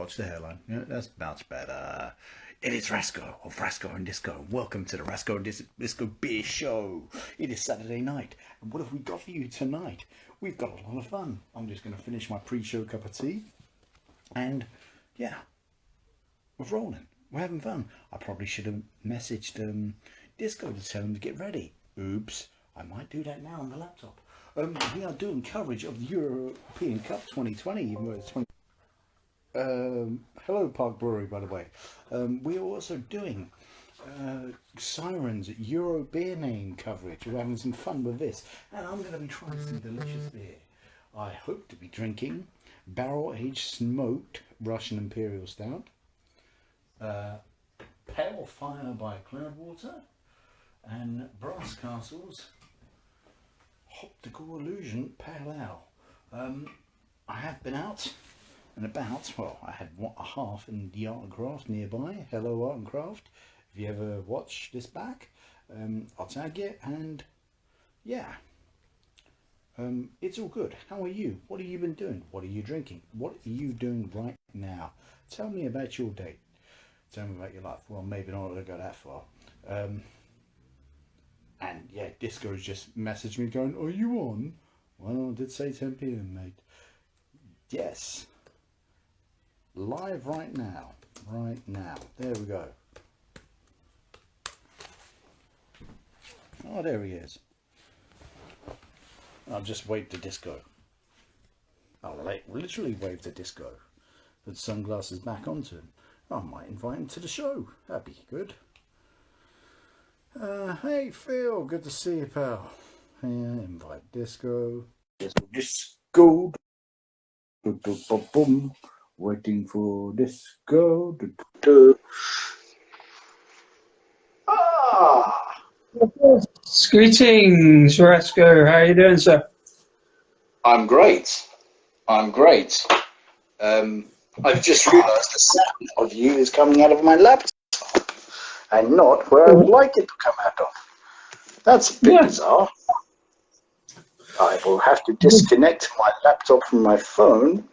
Watch the hairline. Yeah, that's much better. It is Rasko of Rasko and Disco. Welcome to the Rasko and Disco Beer Show. It is Saturday night. And what have we got for you tonight? We've got a lot of fun. I'm just going to finish my pre-show cup of tea. And, yeah, we're rolling. We're having fun. I probably should have messaged Disco to tell him to get ready. Oops. I might do that now on the laptop. We are doing coverage of the European Cup 2020, even though it's 20. Hello, Park Brewery, by the way. We are also doing Sirens Euro beer name coverage. We're having some fun with this, and I'm going to be trying some delicious beer. I hope to be drinking barrel-aged smoked Russian Imperial Stout, Pale Fire by Cloudwater, and Brass Castle's Optical Illusion Pale Ale. I have been out and about. Well, I had a half in the Art and Craft nearby. Hello, Art and Craft. If you ever watch this back, I'll tag you. And yeah, it's all good. How are you? What have you been doing? What are you drinking? What are you doing right now? Tell me about your day. Tell me about your life. Well, maybe not to go that far. And yeah, Disco's just messaged me going, "Are you on?" Well, I did say 10 p.m, mate. Yes. Live right now. Right now. There we go. Oh, there he is. I'll just wave to Disco. I'll literally wave to Disco. Put sunglasses back onto him. I might invite him to the show. That'd be good. Hey Phil, good to see you, pal. Yeah, invite Disco. Disco. Boom. Waiting for Disco. Ah! Greetings, Rasko. How are you doing, sir? I'm great. I've just realised the sound of you is coming out of my laptop and not where I would like it to come out of. That's a bit bizarre. I will have to disconnect my laptop from my phone.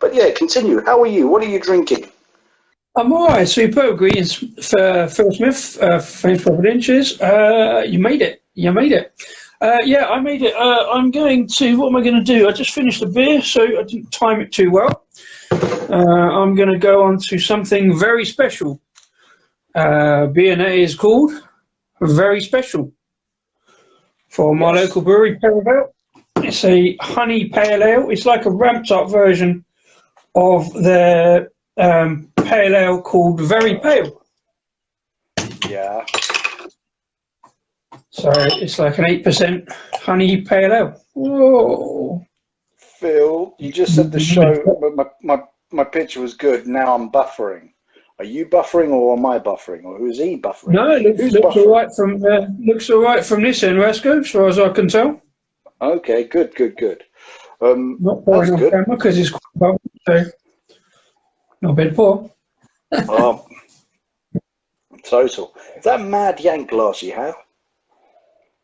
But yeah, continue. How are you? What are you drinking? I'm alright, superb. Greetings for Phil Smith, Famous Providentials. You made it. Yeah, I made it. I'm going to, what am I going to do? I just finished a beer, so I didn't time it too well. I'm going to go on to something very special. B&A is called Very Special from my local brewery, Imperial. It's a honey pale ale. It's like a ramped up version of the pale ale called Very Pale. Yeah. So it's like an 8% honey pale ale. Whoa. Phil, you just said the show, but my picture was good. Now I'm buffering. Are you buffering or am I buffering? Or who's he buffering? No, it looks all right from this end, Rasko, as far as I can tell. Okay, good. Not pouring off camera because it's quite bumpy, so not a bit poor. Total. Is that Mad Yank glass you have?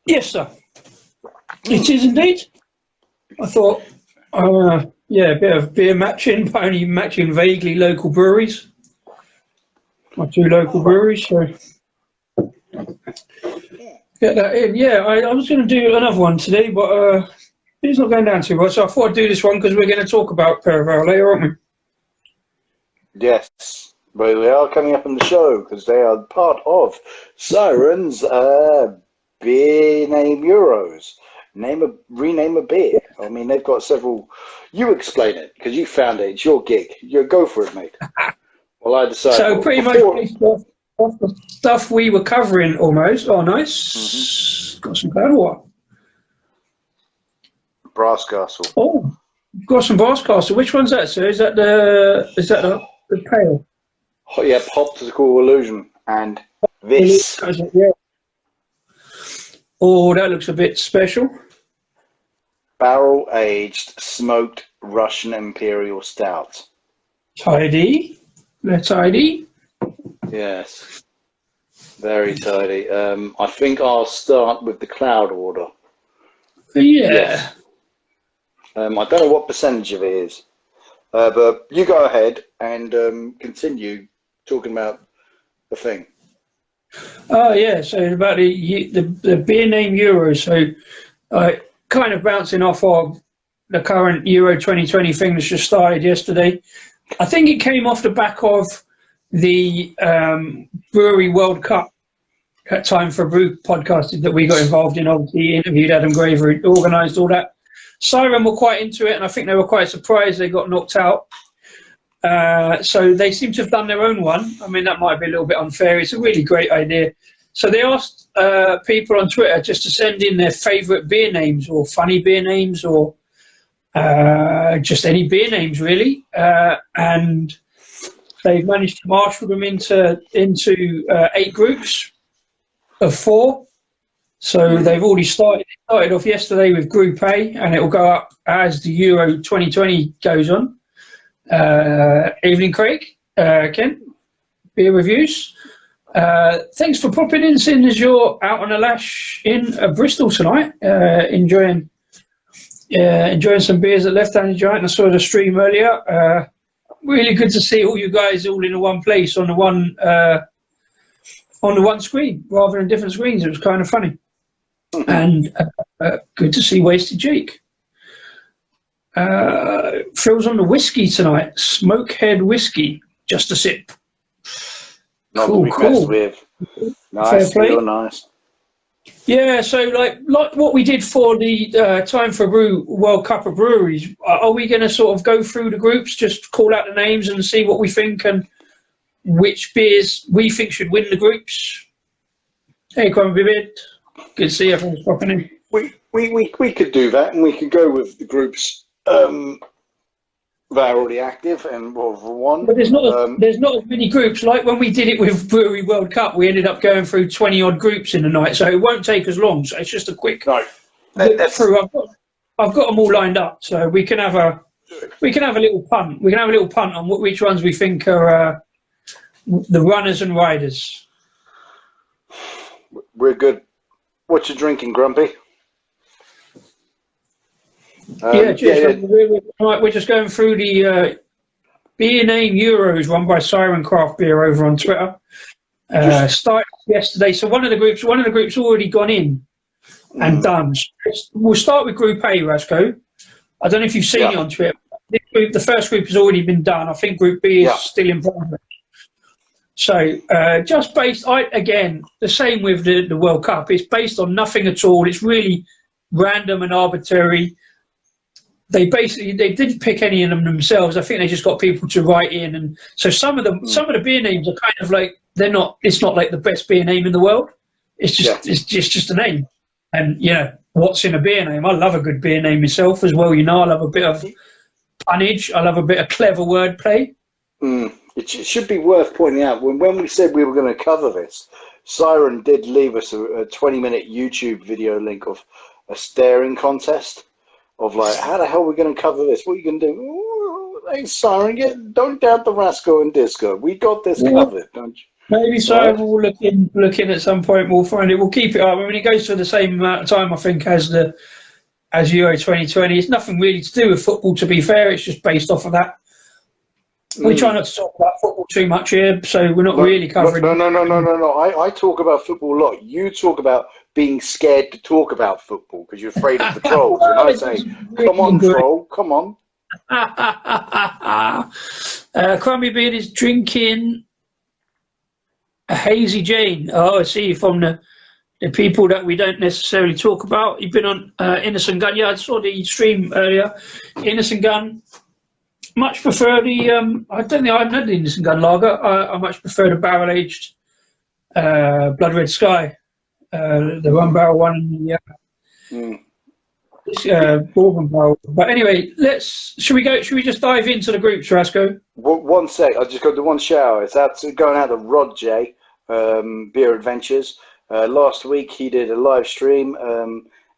Yes, sir. It is indeed. I thought, yeah, a bit of beer matching, but only matching vaguely local breweries. My two local breweries, so get that in. Yeah, I was going to do another one today, but it's not going down too well, so I thought I'd do this one because we're going to talk about Paravel later, aren't we? Yes, but they are coming up in the show because they are part of Sirens Beer Name Euros. Rename a beer. I mean, they've got several. You explain it because you found it. It's your gig. You go for it, mate. Well, I decided. So pretty much off the stuff we were covering almost. Oh, nice. Mm-hmm. Got some cloud water. Brass Castle. Oh, got some Brass Castle. Which one's that, sir? Is that the pale? Oh, yeah, Optical Illusion and this. Yeah. Oh, that looks a bit special. Barrel-aged smoked Russian Imperial Stout. Tidy. They're tidy. Yes. Very tidy. I think I'll start with the Cloud Order. Yeah. Yes. I don't know what percentage of it is. But you go ahead and continue talking about the thing. Oh yeah, so about the beer name Euro. So kind of bouncing off of the current Euro 2020 thing that's just started yesterday. I think it came off the back of the Brewery World Cup Time for a Brew podcast that we got involved in. Obviously, interviewed Adam Graver, organised all that. Siren were quite into it, and I think they were quite surprised they got knocked out. So they seem to have done their own one. I mean, that might be a little bit unfair. It's a really great idea. So they asked people on Twitter just to send in their favourite beer names or funny beer names or just any beer names, really. And they've managed to marshal them into 8 groups of 4. So they've already started off yesterday with Group A, and it will go up as the Euro 2020 goes on. Evening, Craig. Kent, beer reviews. Thanks for popping in, seeing as you're out on a lash in Bristol tonight, enjoying some beers at Left Handed Giant. I saw the stream earlier. Really good to see all you guys all in one place on the one screen rather than different screens. It was kind of funny, and good to see Wasted Jake. Phil's on the whiskey tonight. Smokehead whiskey. Just a sip. Not cool, cool. With. Nice, real nice. Yeah, so like what we did for the Time for a Brew World Cup of Breweries, are we going to sort of go through the groups, just call out the names and see what we think and which beers we think should win the groups? Hey, Crumby Beard. Good to see everyone's popping in. We could do that, and we could go with the groups that are already active and one. But there's not as many groups. Like when we did it with Brewery World Cup, we ended up going through 20 odd groups in the night, so it won't take as long. So it's just a quick look through. I've got them all lined up, so we can have a little punt. We can have a little punt on which ones we think are the runners and riders. We're good. What you drinking, Grumpy? We're just going through the beer name Euros run by Siren Craft Beer over on Twitter. Started yesterday, so one of the groups already gone in and done. We'll start with Group A, Rasko. I don't know if you've seen it on Twitter. The first group has already been done. I think Group B is still in progress. So just based, again, the same with the World Cup. It's based on nothing at all. It's really random and arbitrary. They didn't pick any of them themselves. I think they just got people to write in, and so some of the beer names are kind of like it's not like the best beer name in the world. It's just a name, and what's in a beer name? I love a good beer name myself as well. I love a bit of punnage. I love a bit of clever wordplay. It should be worth pointing out when we said we were going to cover this, Siren did leave us a 20-minute YouTube video link of a staring contest. Of like, how the hell are we going to cover this? What are you going to do? Ooh, hey, Siren, don't doubt the Rasko and Disco. We got this covered, don't you? Maybe Siren will look in at some point. We'll find it. We'll keep it up. I mean, it goes for the same amount of time, I think, as Euro 2020. It's nothing really to do with football, to be fair. It's just based off of that. We try not to talk about football too much here, so we're not really covering. No. I talk about football a lot. You talk about being scared to talk about football because you're afraid of the trolls. And I say, come on, troll, come on. Crummy Beard is drinking a Hazy Jane. Oh, I see, from the people that we don't necessarily talk about. You've been on Innocent Gun. Yeah, I saw the stream earlier. Innocent Gun. Much prefer the. I don't think I've had the Innocent Gun lager. I much prefer the barrel-aged Blood Red Sky, the one barrel one. Bourbon barrel. But anyway, should we just dive into the groups, Rasko? One sec. I just got the one shower. It's going out to Rod J, Beer Adventures. Last week he did a live stream.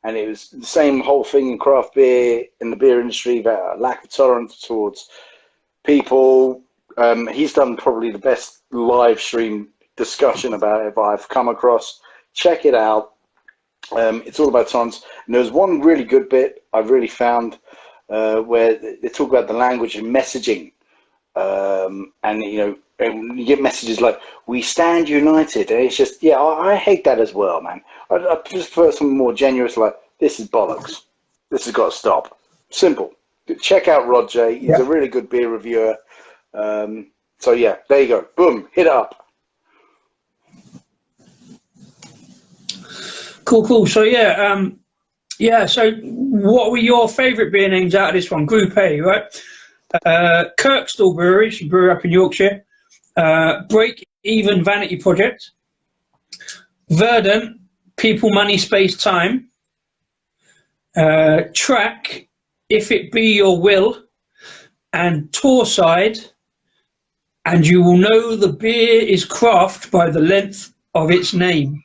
And it was the same whole thing in craft beer, in the beer industry, that lack of tolerance towards people. He's done probably the best live stream discussion about it I've come across. Check it out. It's all about tolerance. And there's one really good bit I really found where they talk about the language and messaging, and and you get messages like "We stand united," and it's just I hate that as well, man. I just prefer something more generous, like "This is bollocks. This has got to stop." Simple. Check out Rod J. He's a really good beer reviewer. So yeah, there you go. Boom, hit it up. Cool. So so what were your favourite beer names out of this one? Group A, right? Kirkstall Brewery, she brew up in Yorkshire. Break Even Vanity Project. Verdant, People, Money, Space, Time. Track, If It Be Your Will. And Torside, and you will know the beer is craft by the length of its name.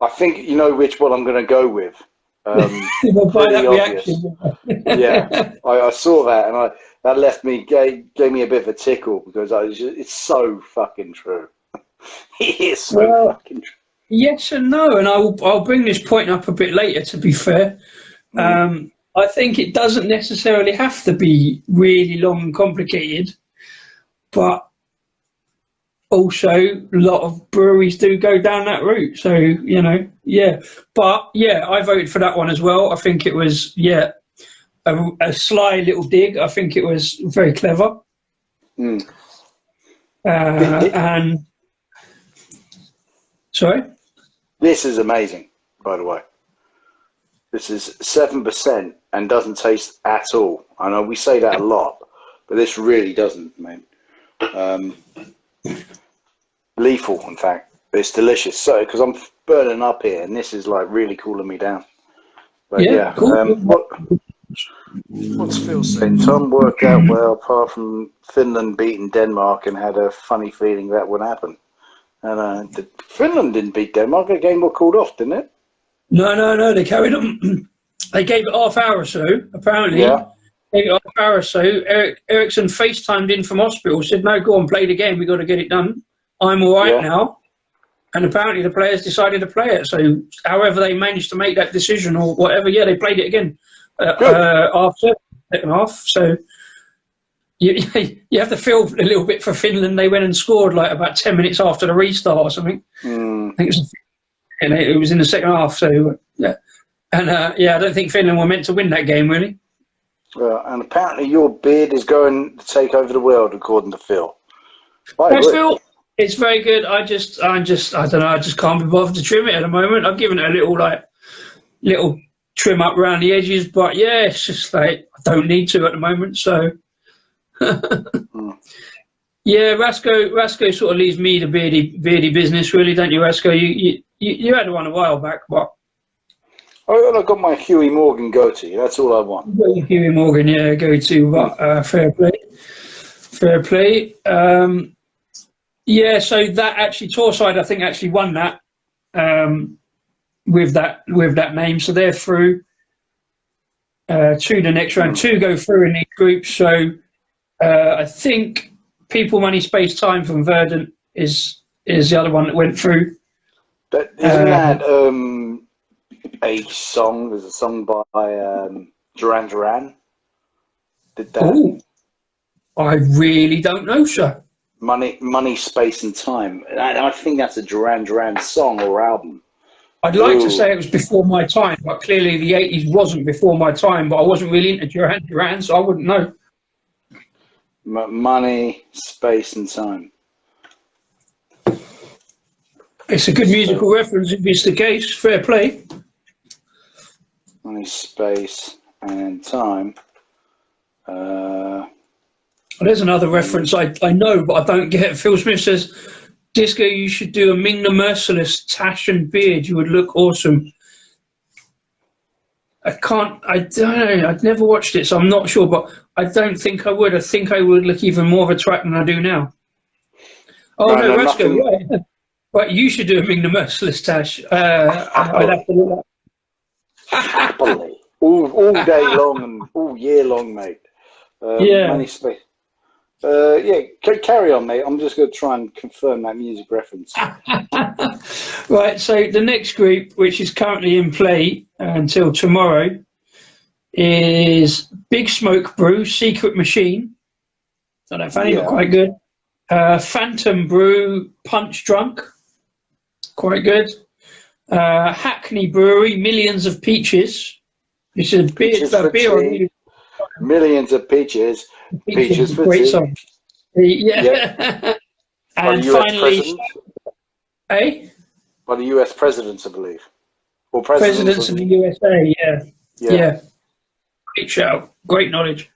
I think you know which one I'm going to go with. Pretty obvious. Yeah, I saw that, and that left me gave me a bit of a tickle because it's so fucking true. It is so fucking true. Yes and no, and I'll bring this point up a bit later. To be fair, I think it doesn't necessarily have to be really long and complicated, but also a lot of breweries do go down that route. So but I voted for that one as well. I think it was a sly little dig. I think it was very clever. And sorry. This is amazing, by the way. This is 7% and doesn't taste at all. I know we say that a lot, but this really doesn't, man. Lethal, in fact. It's delicious. So, because I'm burning up here, and this is like really cooling me down. But cool. What's Phil saying? Tom worked out well, apart from Finland beating Denmark, and had a funny feeling that would happen. And Finland didn't beat Denmark. The game got called off, didn't it? No. They carried on. They gave it half hour or so, apparently. Yeah. Gave it half hour or so. Ericsson FaceTimed in from hospital, said, "No, go on, play the game. We got to get it done. I'm all right now." And apparently the players decided to play it. So however they managed to make that decision or whatever, they played it again after second half. So you have to feel a little bit for Finland. They went and scored like about 10 minutes after the restart or something. I think it was in the second half. So and I don't think Finland were meant to win that game really. Well, and apparently your beard is going to take over the world, according to Phil. Thanks, Phil. It's very good. I don't know. I just can't be bothered to trim it at the moment. I've given it a little trim up around the edges, but it's just like I don't need to at the moment. So. Rasko sort of leaves me the beardy business, really, don't you, Rasko? You had one a while back, but I got my Huey Morgan goatee. That's all I want. Huey Morgan, goatee. But fair play. So that actually Torside, I think, actually won that with that name. So they're through to the next round. 2 go through in these groups. So. I think People, Money, Space, Time from Verdant is the other one that went through. But isn't that a song? There's a song by Duran Duran. Did that? Ooh, I really don't know, sir. Money, Space, and Time. I think that's a Duran Duran song or album. I'd like to say it was before my time, but clearly the 80s wasn't before my time. But I wasn't really into Duran Duran, so I wouldn't know. Money, Space, and Time. It's a good musical reference if it's the case. Fair play. Money, Space, and Time. There's another reference I know, but I don't get. Phil Smith says, "Disco, you should do a Ming the Merciless tash and beard. You would look awesome." I don't know. I've never watched it, so I'm not sure, but I don't think I would. I think I would look even more of a twat than I do now. Oh, no, Rasko, right. Right, you should do a Ming the Merciless tash. I'd have to do that. Happily. all day long and all year long, mate. Money, Space. Yeah, carry on, mate. I'm just going to try and confirm that music reference. Right, so the next group, which is currently in play until tomorrow, is Big Smoke Brew, Secret Machine. I don't find it quite good. Phantom Brew, Punch Drunk. Quite good. Hackney Brewery, Millions of Peaches. This is a beer. Millions of peaches. Peaches for great tea. song. Yeah. And finally, by the US presidents, I believe. Or presidents of the USA, yeah. Great shout. Great knowledge.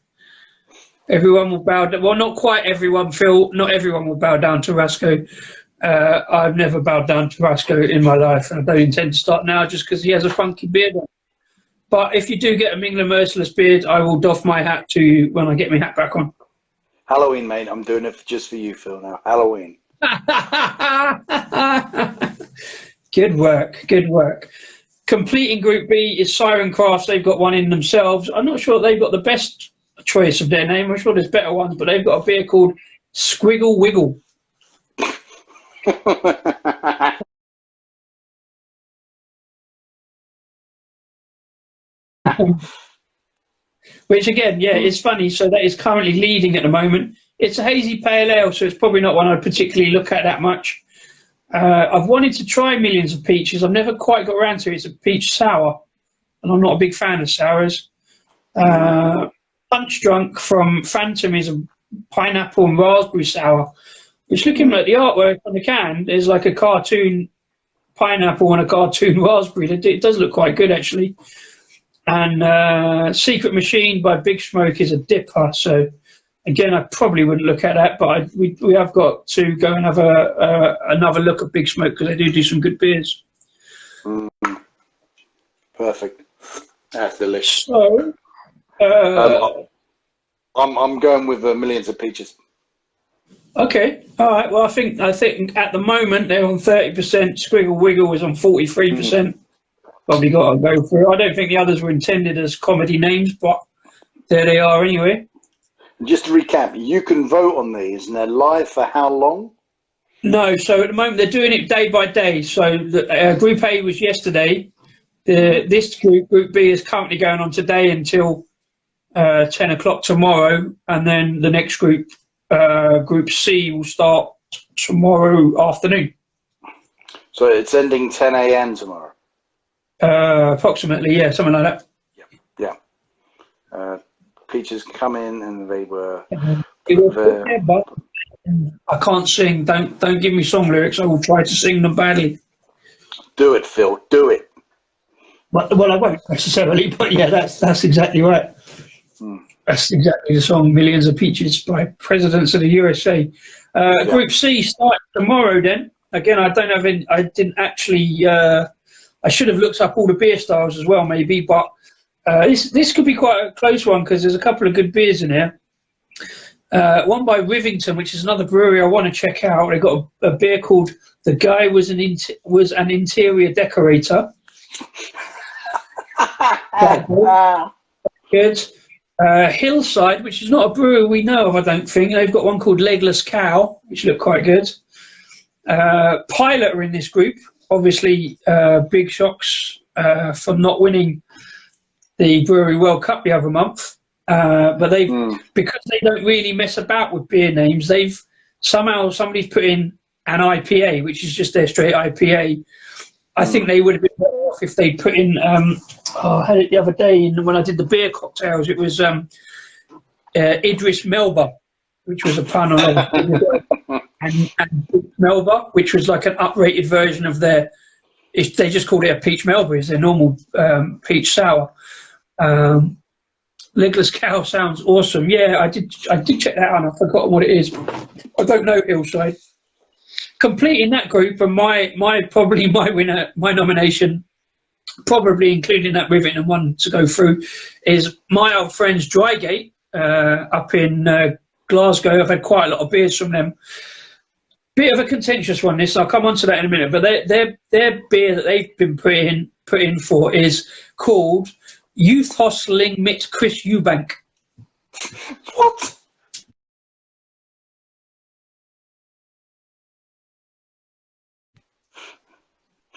Everyone will bow down. Well, not quite everyone, Phil. Not everyone will bow down to Rasko. I've never bowed down to Rasko in my life, and I don't intend to start now just because he has a funky beard on. But if you do get a Mingler Merciless beard, I will doff my hat to you when I get my hat back on. Halloween, mate. I'm doing it just for you, Phil, now. Halloween. Good work. Good work. Completing Group B is Siren Crafts. They've got one in themselves. I'm not sure they've got the best choice of their name. I'm sure there's better ones, but they've got a beer called Squiggle Wiggle. Which again, is funny. So that is currently leading at the moment. It's a hazy pale ale, so it's probably not one I'd particularly look at that much. I've wanted to try Millions of Peaches. I've never quite got around to it. It's a peach sour, and I'm not a big fan of sours. Punch Drunk from Phantom is a pineapple and raspberry sour, which, looking at the artwork on the can, there's like a cartoon pineapple and a cartoon raspberry. It does look quite good, actually. And Secret Machine by Big Smoke is a dipper, so again, I probably wouldn't look at that, but we have got to go and have another look at Big Smoke because they do some good beers. Perfect. That's delicious. So, I'm going with Millions of Peaches. Okay, all right. Well, I think at the moment they're on 30%. Squiggle Wiggle is on 43%. Probably got to go through. I don't think the others were intended as comedy names, but there they are anyway. Just to recap, you can vote on these, and they're live for how long? No, so at the moment they're doing it day by day. So the, Group A was yesterday. This Group B, is currently going on today until 10 o'clock tomorrow, and then the next group, Group C, will start tomorrow afternoon. So it's ending 10 a.m. tomorrow? Approximately, yeah, something like that. Yeah. Peaches come in, and they were... I can't sing. Don't give me song lyrics. I will try to sing them badly. Do it, Phil. Do it. Well, I won't necessarily, but yeah, that's exactly right. That's exactly the song "Millions of Peaches" by Presidents of the USA. Group C starts tomorrow. Then again, I didn't actually. I should have looked up all the beer styles as well, maybe, but this could be quite a close one because there's a couple of good beers in here. One by Rivington, which is another brewery I want to check out. They got a beer called "The Guy Was an Interior Decorator." Good. Hillside, which is not a brewery we know of, I don't think. They've got one called Legless Cow, which look quite good. Pilot are in this group. Obviously, big shocks for not winning the Brewery World Cup the other month. But because they don't really mess about with beer names, somebody's put in an IPA, which is just their straight IPA. I think they would have been better off if they put in. I had it the other day when I did the beer cocktails. It was Idris Melba, which was a pun on and Melba, which was like an uprated version of their. They just called it a peach Melba. It's their normal peach sour. Legless Cow sounds awesome. Yeah, I did check that out, and I've forgotten what it is. I don't know Hillside. Completing that group, and my winner, my nomination, probably including that Rivington one to go through, is my old friends Drygate up in Glasgow. I've had quite a lot of beers from them. Bit of a contentious one, this. I'll come on to that in a minute. But their beer that they've been put in for is called Youth Hostling mit Chris Eubank. What?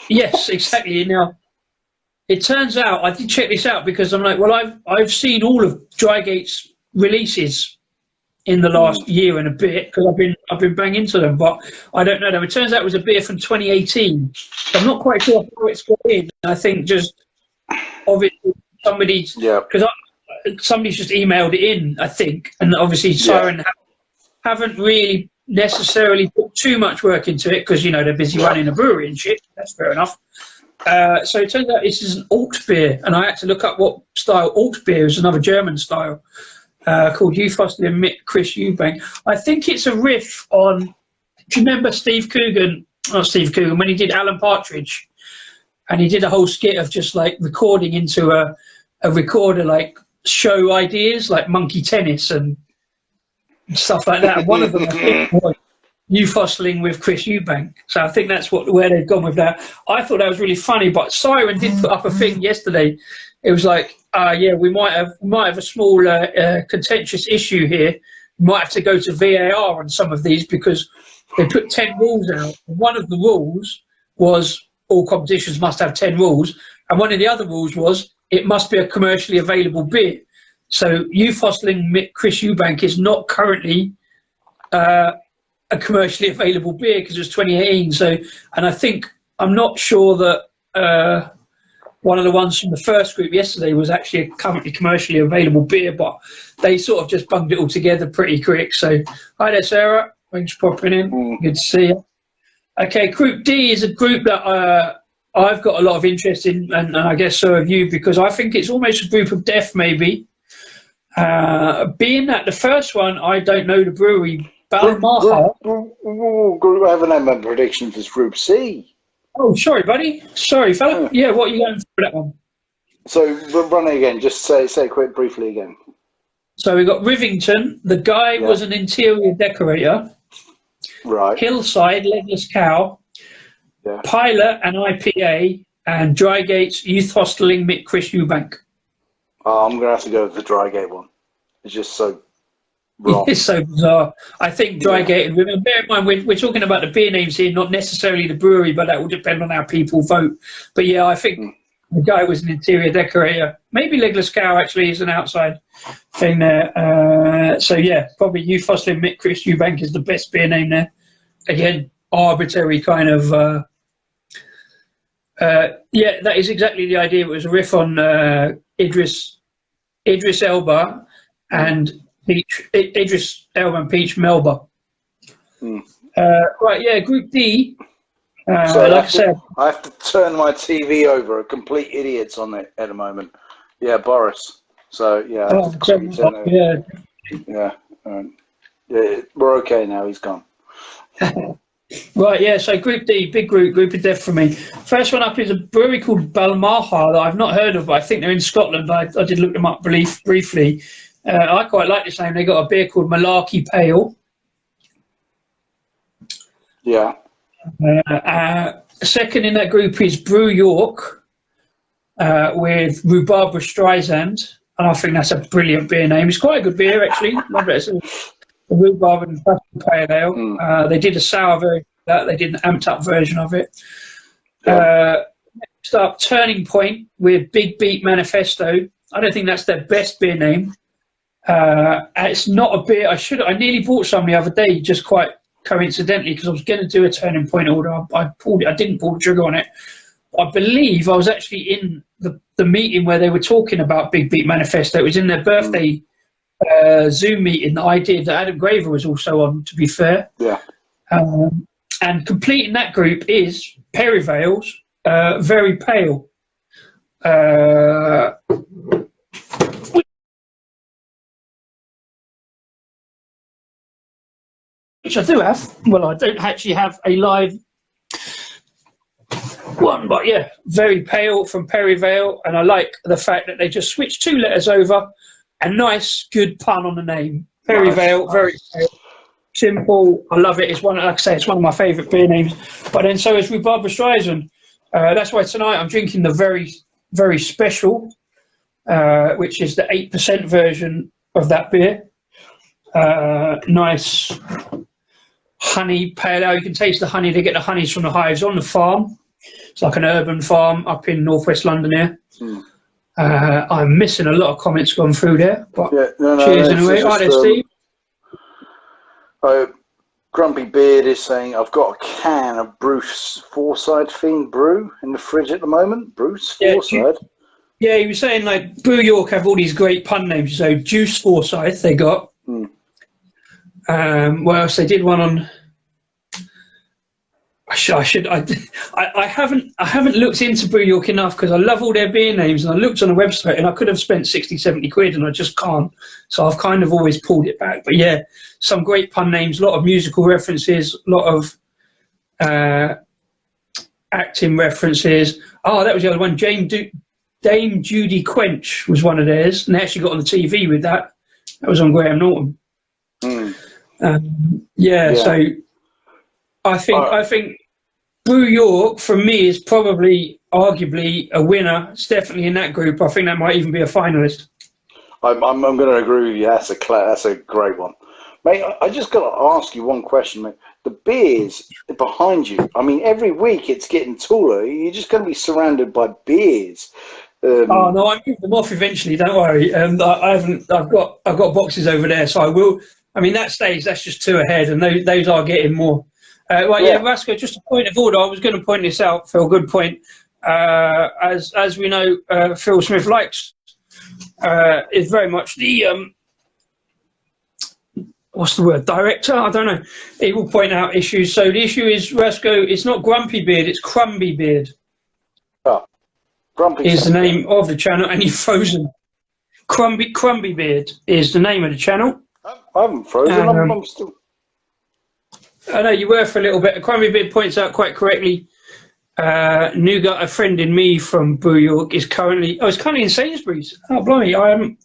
Yes, exactly. Now, it turns out I did check this out because I'm like, well, I've seen all of Drygate's releases in the last year and a bit because I've been banging into them, but I don't know them. It turns out it was a beer from 2018. So I'm not quite sure how it's got in. I think just obviously somebody's somebody's just emailed it in, I think, and obviously Siren haven't really necessarily put too much work into it because they're busy running a brewery and shit. That's fair enough. So it turns out this is an alt beer, and I had to look up what style alt beer is. Another German style called Youthostel and Mick Chris Eubank. I think it's a riff on. Do you remember Steve Coogan? Not Steve Coogan when he did Alan Partridge, and he did a whole skit of just like recording into a recorder, like show ideas like monkey tennis and stuff like that. And one of them I think was Youthostling with Chris Eubank. So I think that's where they've gone with that. I thought that was really funny, but Siren did put up a thing yesterday. It was like, we might have a small contentious issue here. We might have to go to VAR on some of these because they put 10 rules out. One of the rules was all competitions must have 10 rules, and one of the other rules was it must be a commercially available beer. So Youthostling Chris Eubank is not currently a commercially available beer because it was 2018. So, and I think I'm not sure that one of the ones from the first group yesterday was actually a currently commercially available beer, but they sort of just bunged it all together pretty quick. So, hi there, Sarah. Thanks for popping in. Good to see you. Okay, Group D is a group that I've got a lot of interest in, and I guess so have you, because I think it's almost a group of death, maybe. Being that the first one, I don't know the brewery, Balmaha. I haven't had a prediction for Group C. Oh, sorry, buddy. Sorry, fella. Yeah, what are you going for that one? So, run it again. Just say it quick, briefly again. So we got Rivington. The guy was an interior decorator. Right. Hillside, Legless Cow. Yeah. Pilot and IPA. And Drygate's Youthostling Mick Chris Eubank. I'm going to have to go with the Drygate one. It's just so wrong. It's so bizarre. I think Drygate and Rivington. Bear in mind, we're talking about the beer names here, not necessarily the brewery, but that will depend on how people vote. But yeah, I think the guy was an interior decorator. Maybe Legless Cow actually is an outside thing there. So yeah, probably Youthostling Mick Chris Eubank is the best beer name there. Again, arbitrary kind of. Yeah, that is exactly the idea. It was a riff on Idris Elba and Idris Elba and Peach Melba. Right, yeah, Group D. So like I said, I have to turn my TV over. A complete idiot's on it at the moment. Yeah, Boris. So yeah, I have to turn over. Yeah. We're okay now. He's gone. Right, yeah, so Group D, big group of death for me. First one up is a brewery called Balmaha that I've not heard of, but I think they're in Scotland. I did look them up briefly. I quite like this name. They got a beer called Malarkey Pale. Yeah. Second in that group is Brew York with Rhubarb Streisand, and I think that's a brilliant beer name. It's quite a good beer, actually. Love it. The rhubarb and pale ale. They did a sour version of that. They did an amped up version of it. Next up, Turning Point with Big Beat Manifesto. I don't think that's their best beer name. It's not a beer. I nearly bought some the other day, just quite coincidentally, because I was going to do a Turning Point order. I didn't pull the trigger on it. I believe I was actually in the meeting where they were talking about Big Beat Manifesto. It was in their birthday Zoom meeting that I did that Adam Graver was also on, to be fair. Yeah. And completing that group is Perivale's Very Pale. Which I do have. Well, I don't actually have a live one, but yeah, Very Pale from Perivale, and I like the fact that they just switched 2 letters over. A nice, good pun on the name. Perivale, Very Pale. Simple. I love it. It's one, like I say, it's one of my favourite beer names. But then so is Rhubarb Streisand. That's why tonight I'm drinking the very, very special, which is the 8% version of that beer. Nice honey pale ale. You can taste the honey. They get the honeys from the hives on the farm. It's like an urban farm up in northwest London here. I'm missing a lot of comments gone through there, but cheers anyway. Hi there, Steve. Grumpy Beard is saying, I've got a can of Bruce Forsyth themed brew in the fridge at the moment. Bruce Forsyth? Yeah, he was saying like Brew York have all these great pun names. So Juice Forsyth they got. What else? They did one on. I haven't looked into Brew York enough because I love all their beer names, and I looked on the website and I could have spent 60, 70 quid and I just can't. So I've kind of always pulled it back. But yeah, some great pun names, a lot of musical references, a lot of acting references. Oh, that was the other one. Dame Judy Quench was one of theirs, and they actually got on the TV with that. That was on Graham Norton. So I think Brew York, for me, is probably arguably a winner. It's definitely in that group. I think that might even be a finalist. I'm going to agree with you. That's a great one. Mate, I just got to ask you one question, mate. The beers behind you, I mean, every week it's getting taller. You're just going to be surrounded by beers. Oh no, I move them off eventually. Don't worry. I've got boxes over there, so I will. I mean, that stage, that's just two ahead, and those are getting more. Rasko, just a point of order. I was going to point this out, Phil. Good point. As we know, Phil Smith is very much the what's the word? Director? I don't know. He will point out issues. So the issue is, Rasko, it's not Grumpy Beard, it's Crumby Beard. Oh, Grumpy is the name of the channel, and he's frozen. Crumby Beard is the name of the channel. I haven't frozen. I'm still. I know you were for a little bit. Crumby Beard points out quite correctly. Nougat, a friend in me from Brew York, is currently in Sainsbury's. Oh, blimey! I haven't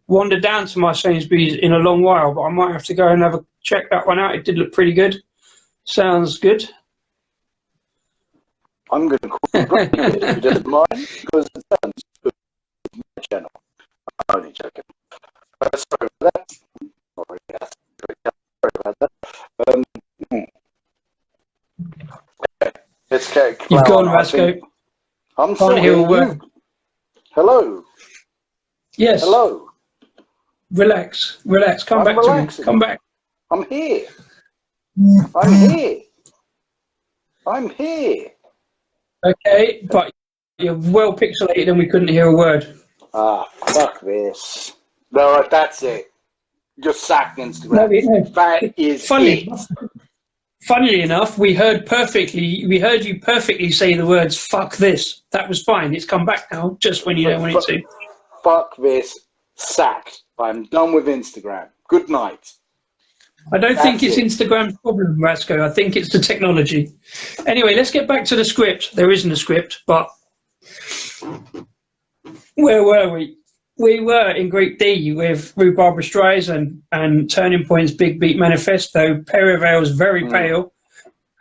wandered down to my Sainsbury's in a long while, but I might have to go and check that one out. It did look pretty good. Sounds good. I'm going to call you Grumpy Beard if you don't mind, because it sounds good to my channel. I'm only joking. Sorry for that. Sorry about that. It's You've gone, Rasko. I'm still here. Hello. Yes. Hello. Relax. Come back to me. Come back. I'm here. I'm here. Okay, but you're well pixelated and we couldn't hear a word. Ah, fuck this. No, that's it. You're sacked Instagram. No. That is Funnily enough, we heard you perfectly say the words "fuck this." That was fine. It's come back now, just when you don't want it to. Fuck this. Sacked. I'm done with Instagram. Good night. I don't think it's Instagram's problem, Rasko. I think it's the technology. Anyway, let's get back to the script. There isn't a script, but where were we? We were in Group D with Rhubarb Streisand and Turning Point's Big Beat Manifesto, Perivale's Very Pale,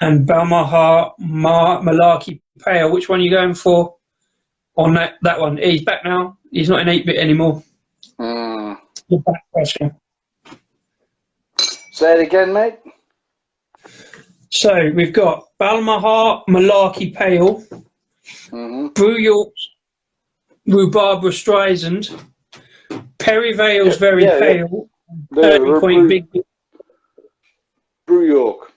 and Balmaha Malarkey Pale. Which one are you going for on that one? He's back now. He's not in 8-bit anymore. You're back, Rasko. Say it again, mate. So we've got Balmaha Malarkey Pale, Brew York's Rhubarb Streisand, Perivale's Very Pale, Turning Point Big Beat. Brew York.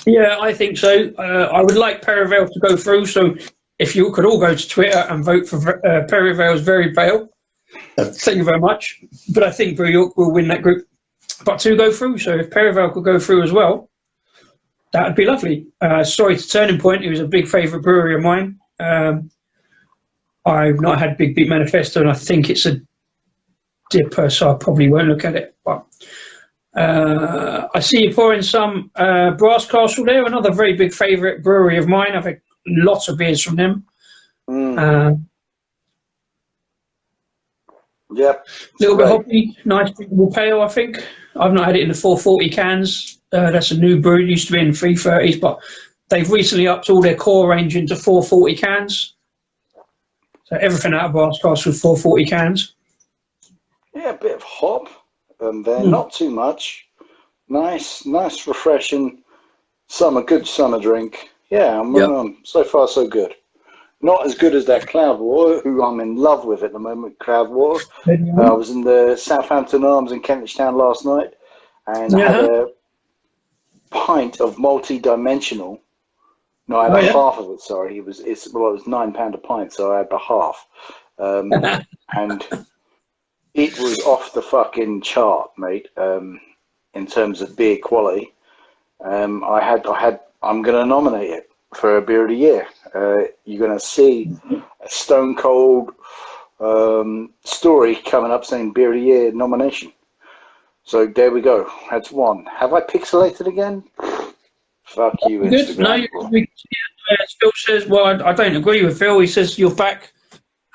Yeah, I think so. I would like Perivale to go through, so if you could all go to Twitter and vote for Perivale's Very Pale. Thank you very much. But I think Brew York will win that group. But to go through, so if Perivale could go through as well, that would be lovely. Sorry to Turning Point, it was a big favourite brewery of mine. I've not had Big Beat Manifesto, and I think it's a dipper, so I probably won't look at it. But I see you pouring some Brass Castle there, another very big favourite brewery of mine. I've had lots of beers from them. Yep. Little bit hoppy, nice drinkable pale, I think. I've not had it in the 440 cans. That's a new brew. It used to be in 330s, but they've recently upped all their core range into 440 cans. So everything out of Brass Castle with 440 cans. Yeah, a bit of hop there, not too much. Nice, refreshing Good summer drink. Yeah, so far so good. Not as good as that Cloudwater, who I'm in love with at the moment, Cloudwater. I was in the Southampton Arms in Kentish Town last night, and I had a pint of multi-dimensional. No, I had half of it, sorry. It was £9 a pint, so I had the half. And it was off the fucking chart, mate, in terms of beer quality. I'm going to nominate it for a beer of the year. You're going to see a stone cold story coming up saying beer of the year nomination. So there we go. That's one. Have I pixelated again? Fuck you, Instagram. No, Phil says, well, I don't agree with Phil. He says you're back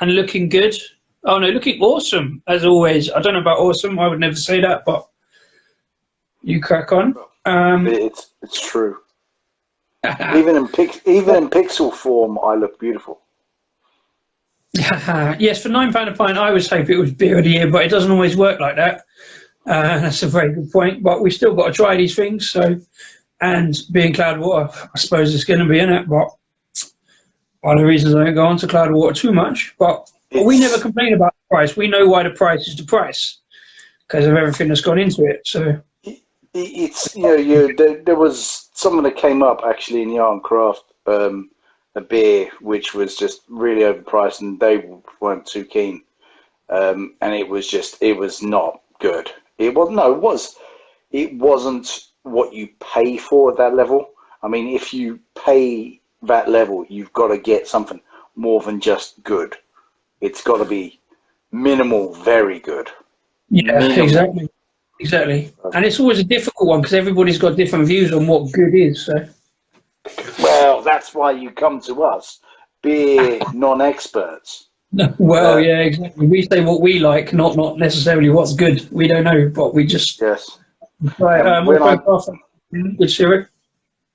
and looking good. Oh no, looking awesome as always. I don't know about awesome. I would never say that, but you crack on. It's true. even in pixel form, I look beautiful. Yes, for £9 a pint, I was hoping it was beer of the year, but it doesn't always work like that. That's a very good point. But we still got to try these things. So, and being Cloudwater, I suppose it's going to be in it. But one of the reasons I don't go on to Cloudwater too much. But we never complain about the price. We know why the price is the price because of everything that's gone into it. So. It's there was someone that came up actually in Yarn Craft, a beer which was just really overpriced and they weren't too keen, and it was not good. It wasn't what you pay for at that level. I mean, if you pay that level, you've got to get something more than just good. It's got to be minimal, very good. Yeah, minimal. Exactly. And it's always a difficult one because everybody's got different views on what good is. So. Well, that's why you come to us, beer non-experts. Well, yeah, exactly. We say what we like, not necessarily what's good. We don't know, but we just... Yes. Right, good Stuart.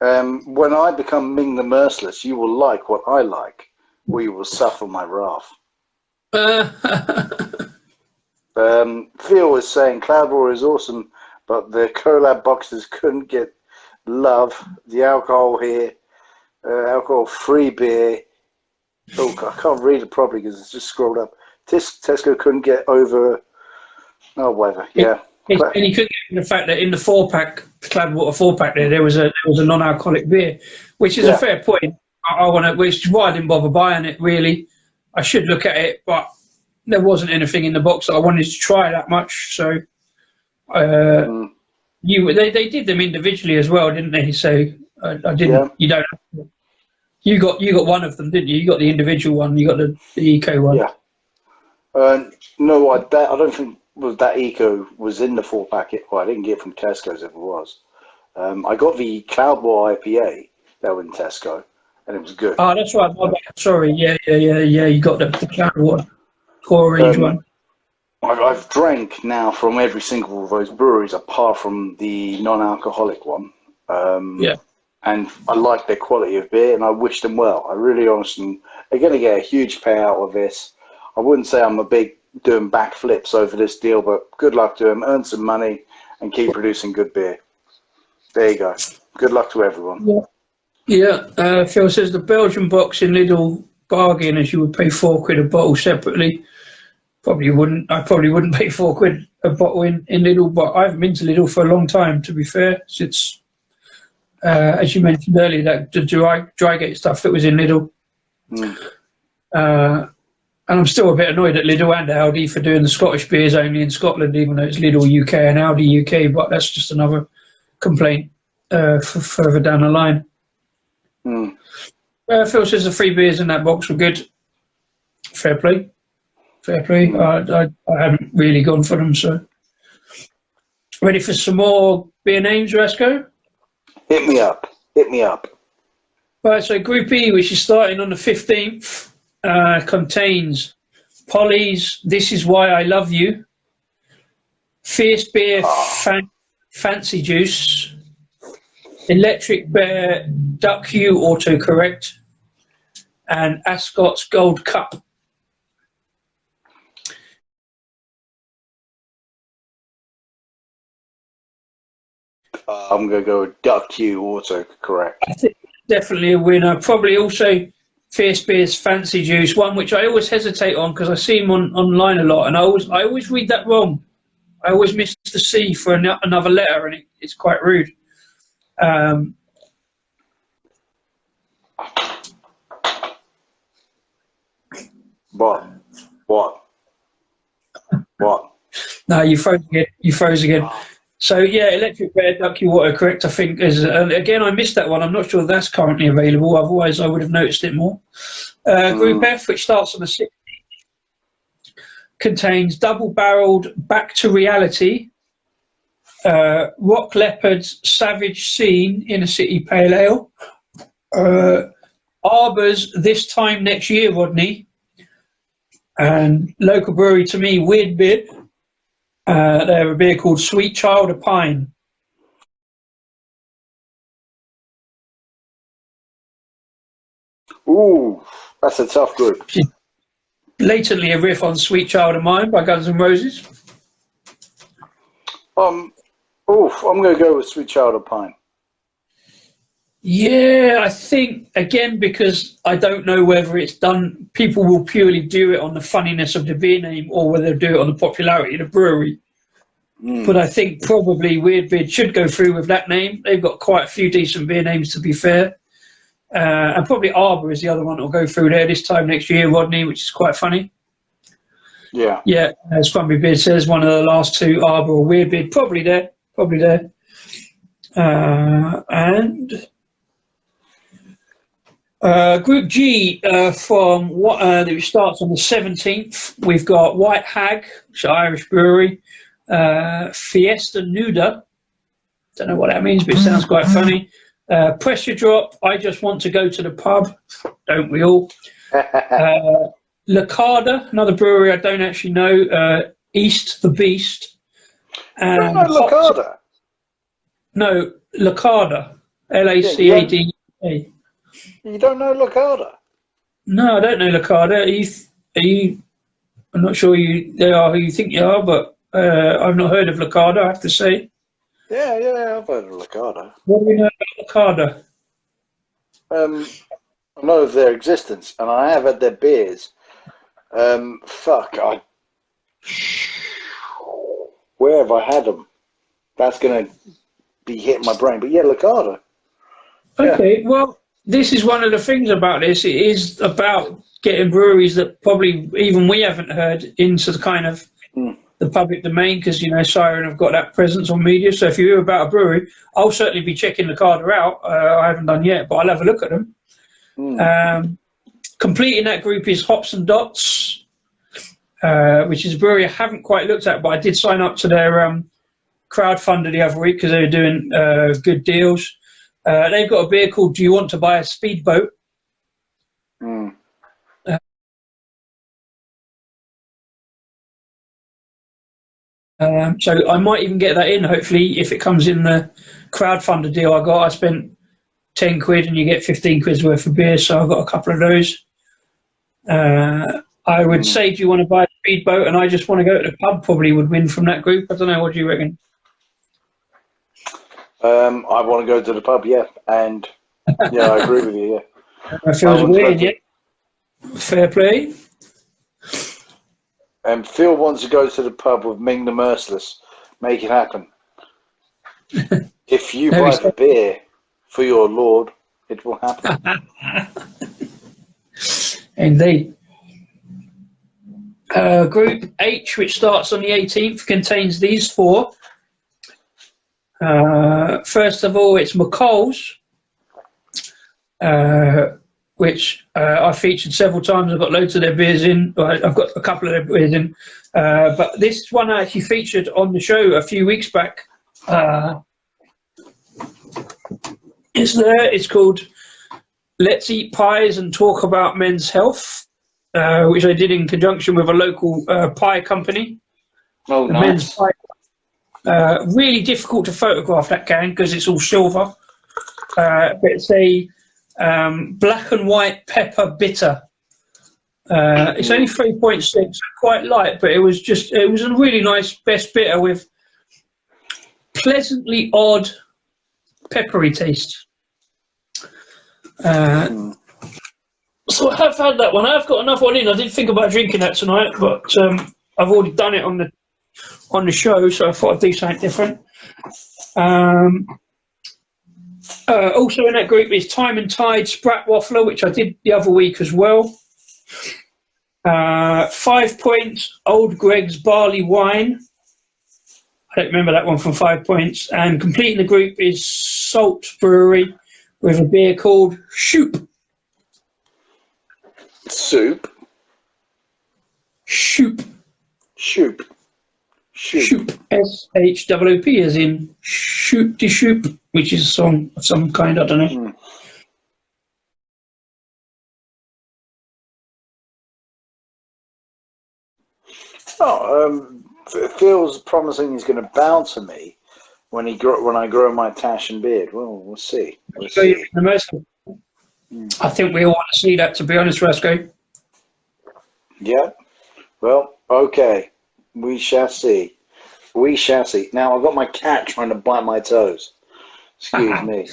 When I become Ming the Merciless, you will like what I like, or you will suffer my wrath. Phil was saying Cloudwater is awesome, but the collab boxes couldn't get love. The alcohol here, alcohol-free beer. Oh, I can't read it properly because it's just scrolled up. Tesco couldn't get over. Oh, whatever. Yeah. And you couldn't get the fact that in the 4-pack, Cloudwater 4-pack, there was a non-alcoholic beer, which is a fair point. Which is why I didn't bother buying it. Really, I should look at it, but. There wasn't anything in the box that I wanted to try that much, so they did them individually as well, didn't they? So I didn't. Yeah. You don't. You got one of them, didn't you? You got the individual one. You got the eco one. Yeah. No, I don't think that eco was in the 4-pack. Well, I didn't get it from Tesco's if it was. I got the Cloudwater IPA that was in Tesco, and it was good. Oh, that's right. Sorry. Yeah. You got the Cloudwater. Orange one. I've drank now from every single of those breweries apart from the non-alcoholic one. And I like their quality of beer and I wish them well. I really honestly, they're going to get a huge payout of this. I wouldn't say I'm a big doing backflips over this deal, but good luck to them. Earn some money and keep producing good beer. There you go. Good luck to everyone. Yeah. Phil says the Belgian box in Lidl bargain as you would pay £4 a bottle separately. I probably wouldn't pay £4 a bottle in Lidl, but I haven't been to Lidl for a long time, to be fair, since as you mentioned earlier, that the Drygate stuff that was in Lidl. And I'm still a bit annoyed at Lidl and Aldi for doing the Scottish beers only in Scotland, even though it's Lidl UK and Aldi UK, but that's just another complaint for further down the line. Phil says the free beers in that box were good. Fair play. I haven't really gone for them, so. Ready for some more beer names, Rasko? Hit me up. Right, so Group E, which is starting on the 15th, contains Polly's This Is Why I Love You, Fierce Beer Fancy Juice, Electric Bear Duck U Autocorrect, and ASCOT's Gold Cup. I'm going to go with Duck Q, autocorrect. I think definitely a winner. Probably also Fierce Beer's Fancy Juice, one which I always hesitate on because I see him online a lot, and I always read that wrong. I always miss the C for another letter, and it's quite rude. What? No, you froze again. So yeah, Electric Bear, Ducky Water, correct. I think is again I missed that one. I'm not sure that's currently available. Otherwise, I would have noticed it more. Group F, which starts on the 6th, contains double-barreled Back to Reality, Rock Leopard's Savage Scene Inner City Pale Ale, Arbor's This Time Next Year, Rodney, and local brewery to me, Weird Bit. They have a beer called Sweet Child of Pine. Ooh, that's a tough group. Blatantly a riff on Sweet Child of Mine by Guns N' Roses. I'm going to go with Sweet Child of Pine. Yeah, I think, again, because I don't know whether it's done, people will purely do it on the funniness of the beer name or whether they'll do it on the popularity of the brewery. But I think probably Weird Beard should go through with that name. They've got quite a few decent beer names, to be fair. And probably Arbor is the other one that will go through there this time next year, Rodney, which is quite funny. Yeah. Yeah, as Scrumpy Beard says, one of the last two, Arbor or Weird Beard, probably there. And Group G, from what which starts on the 17th, we've got White Hag, which is an Irish brewery, Fiesta Nuda, don't know what that means, but it sounds quite funny. Pressure Drop, I Just Want to Go to the Pub, don't we all? Lacada, another brewery I don't actually know, East the Beast. You don't know Lacada? No, Lacada, Lacada. You don't know Lacada? No, I don't know Lacada. Are you? I'm not sure they are who you think you are, but I've not heard of Lacada, I have to say. Yeah, I've heard of Lacada. What do we know about Lacada? I know of their existence, and I have had their beers. Where have I had them? That's going to be hitting my brain. But yeah, Lacada. Okay, well, this is one of the things about this. It is about getting breweries that probably even we haven't heard into the kind of the public domain, because, you know, Siren have got that presence on media. So if you hear about a brewery, I'll certainly be checking Lacada out. I haven't done yet, but I'll have a look at them. Completing that group is Hops and Dots, which is a brewery I haven't quite looked at, but I did sign up to their crowdfunder the other week because they were doing good deals. They've got a beer called Do You Want to Buy a Speedboat? So I might even get that in, hopefully, if it comes in the crowdfunder deal I got. I spent 10 quid and you get 15 quid's worth of beer, so I've got a couple of those. I would say, do you want to buy a speedboat? And I Just Want to Go to the Pub probably would win from that group. I don't know, what do you reckon? I want to go to the pub, yeah. And yeah, I agree with you, yeah. That feels weird, yeah. Fair play. And Phil wants to go to the pub with Ming the Merciless. Make it happen. If you buy the beer for your lord, it will happen. Indeed. Group H, which starts on the 18th, contains these four. First of all, it's McCall's, which I've featured several times. I've got loads of their beers in. I've got a couple of their beers in. But this one I actually featured on the show a few weeks back. It's called Let's Eat Pies and Talk About Men's Health, which I did in conjunction with a local pie company. Oh, nice. Men's Pie. Really difficult to photograph that can because it's all silver. But it's a black and white pepper bitter. It's only 3.6, quite light, but it was a really nice best bitter with pleasantly odd peppery taste. So I have had that one. I've got another one in. I didn't think about drinking that tonight, but I've already done it on the show, so I thought I'd do something different. Also in that group is Time and Tide Sprat Waffler, which I did the other week as well. 5 Points Old Greg's Barley Wine. I don't remember that one from 5 Points. And completing the group is Salt Brewery with a beer called Shoop. Soup. Shoop. Shoop. Shoop. S-H-O-O-P as in Shoot de Shoop, which is a song of some kind, I don't know. It feels promising he's going to bow to me when I grow my tash and beard. Well, we'll see. I think we all want to see that, to be honest, Rasko. Yeah. Well, okay. We shall see. We shall see. Now, I've got my cat trying to bite my toes. Excuse me.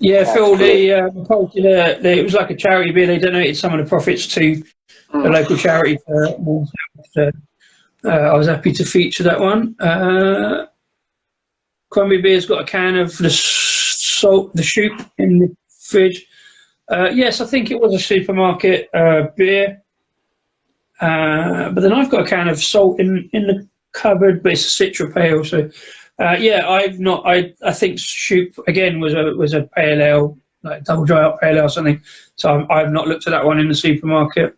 Yeah, Phil, it was like a charity beer. They donated some of the profits to the local charity. I was happy to feature that one. Crumbly Beer's got a can of the Shoop in the fridge. Yes, I think it was a supermarket beer. But then I've got a can of salt in the cupboard, but it's a Citra Pale. So, I think Shoop again was a pale ale, like double dry up pale ale or something. So I've not looked at that one in the supermarket.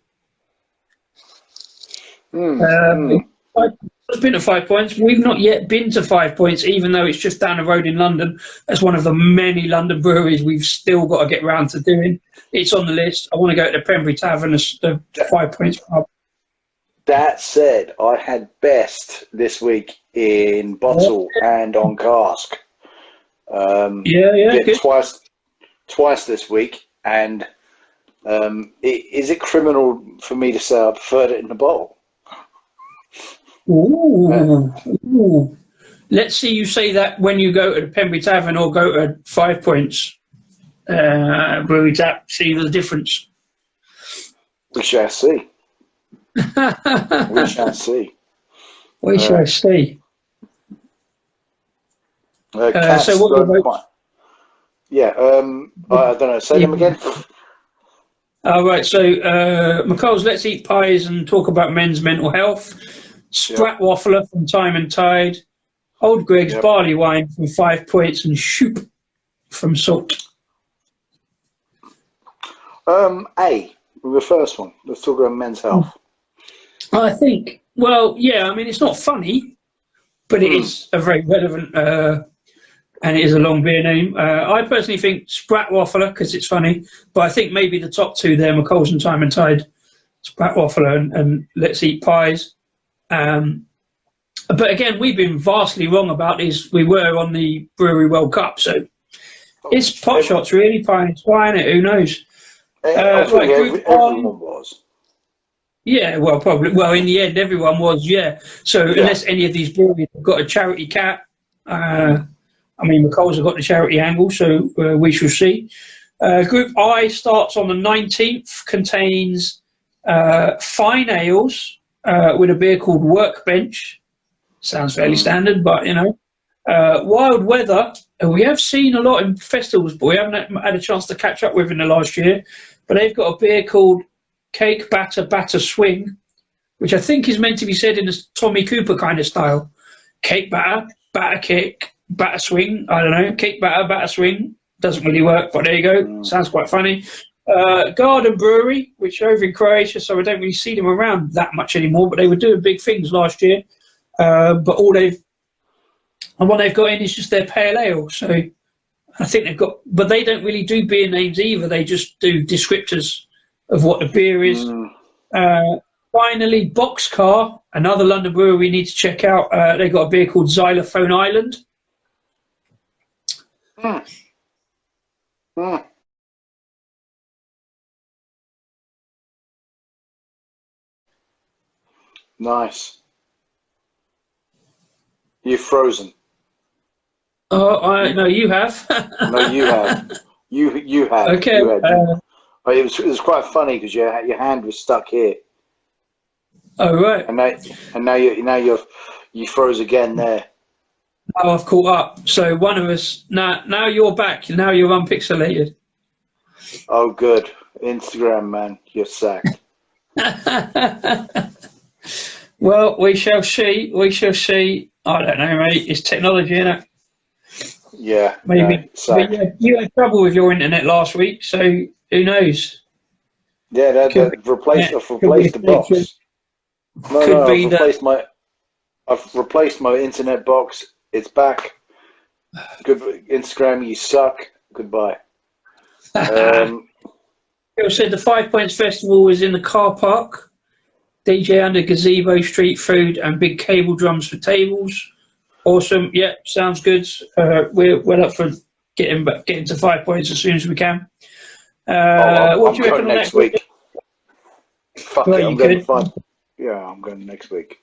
It's been to 5 Points. We've not yet been to 5 Points, even though it's just down the road in London. That's one of the many London breweries we've still got to get round to doing. It's on the list. I want to go to the Pembury Tavern, the 5 Points pub. That said, I had best this week in bottle and on cask. Good. Twice this week, and is it criminal for me to say I preferred it in the bottle? Ooh. Let's see you say that when you go to the Pembury Tavern or go to 5 Points brewery tap. See the difference. We shall see. We shall see. We shall see. So what about? Yeah, I don't know. Say them again. All right. So McCall's Let's Eat Pies and talk about men's mental health. Sprat Waffler from Time and Tide. Old Greg's Barley Wine from 5 Points and Shoop from Salt. The first one. Let's talk about men's health. I think, it's not funny, but it is a very relevant, and it is a long beer name. I personally think Sprat Waffler, because it's funny, but I think maybe the top two there, McCall's and Time and Tide, Sprat Waffler and Let's Eat Pies. But again, we've been vastly wrong about this. We were on the Brewery World Cup, so it's pot shots, really, pie and swine it, who knows? Everyone was. Yeah, well, probably. Well, in the end, everyone was, So unless any of these breweries have got a charity cap, McCall's have got the charity angle, so we shall see. Group I starts on the 19th, contains fine ales with a beer called Workbench. Sounds fairly standard, but, Wild Weather, we have seen a lot in festivals, but we haven't had a chance to catch up with in the last year. But they've got a beer called Cake Batter Swing, which I think is meant to be said in a Tommy Cooper kind of style. Cake batter, batter kick, batter swing. I don't know. Cake batter swing. Doesn't really work, but there you go. Sounds quite funny. Garden Brewery, which are over in Croatia, so I don't really see them around that much anymore, but they were doing big things last year. But what they've got in is just their pale ale. So I think they've got, but they don't really do beer names either. They just do descriptors of what the beer is. Finally, Boxcar, another London brewery we need to check out. They've got a beer called Xylophone Island. Nice. You're frozen. Oh, no, you have. No, you have. You had. Okay. You had. It was quite funny because your hand was stuck here. Oh right. And now you froze again there. Now I've caught up. So one of us now you're back. Now you're unpixelated. Oh, good. Instagram, man, you're sacked. Well, we shall see. We shall see. I don't know, mate. It's technology, isn't it? Yeah. Maybe. But yeah, you had trouble with your internet last week, so who knows? Yeah, I've replaced the box. I've replaced my internet box. It's back. Good Instagram, you suck. Goodbye. Phil said the 5 Points Festival was in the car park. DJ under gazebo, street food, and big cable drums for tables. Awesome. Yeah, sounds good. We're up for getting to 5 Points as soon as we can. What do you reckon next week? Fuck it, I'm going fun. Yeah, I'm going next week.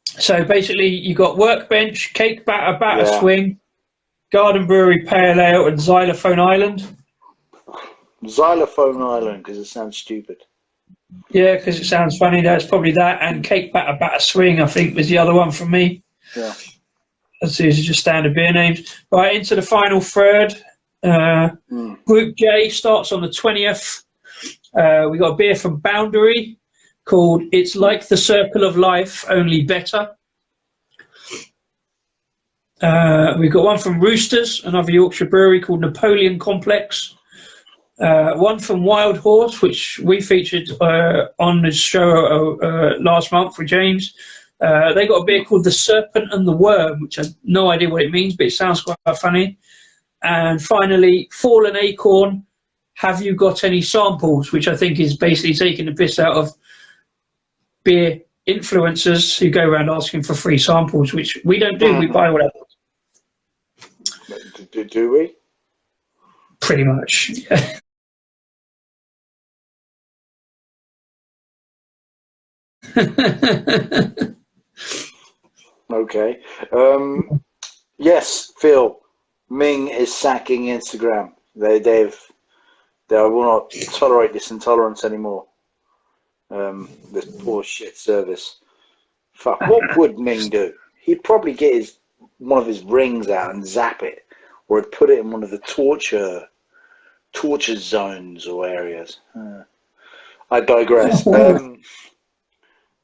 So basically, you got Workbench, Cake Batter Swing, Garden Brewery Pale Ale, and Xylophone Island. Xylophone Island, because it sounds stupid. Yeah, because it sounds funny. That's probably that. And Cake Batter Swing, I think, was the other one from me. Yeah. These are just standard beer names. Right, into the final third. Group J starts on the 20th. We got a beer from Boundary called It's Like the Circle of Life, Only Better. We've got one from Roosters, another Yorkshire brewery called Napoleon Complex. One from Wild Horse, which we featured on the show last month with James. They got a beer called The Serpent and the Worm, which I have no idea what it means, but it sounds quite funny. And finally, Fallen Acorn, Have You Got Any Samples, which I think is basically taking the piss out of beer influencers who go around asking for free samples, which we don't do. We buy whatever. Do we? Pretty much. Yeah. Okay. Yes, Phil. Ming is sacking Instagram. They will not tolerate this intolerance anymore. This poor shit service. Fuck. What would Ming do? He'd probably get one of his rings out and zap it, or he'd put it in one of the torture zones or areas. I digress. The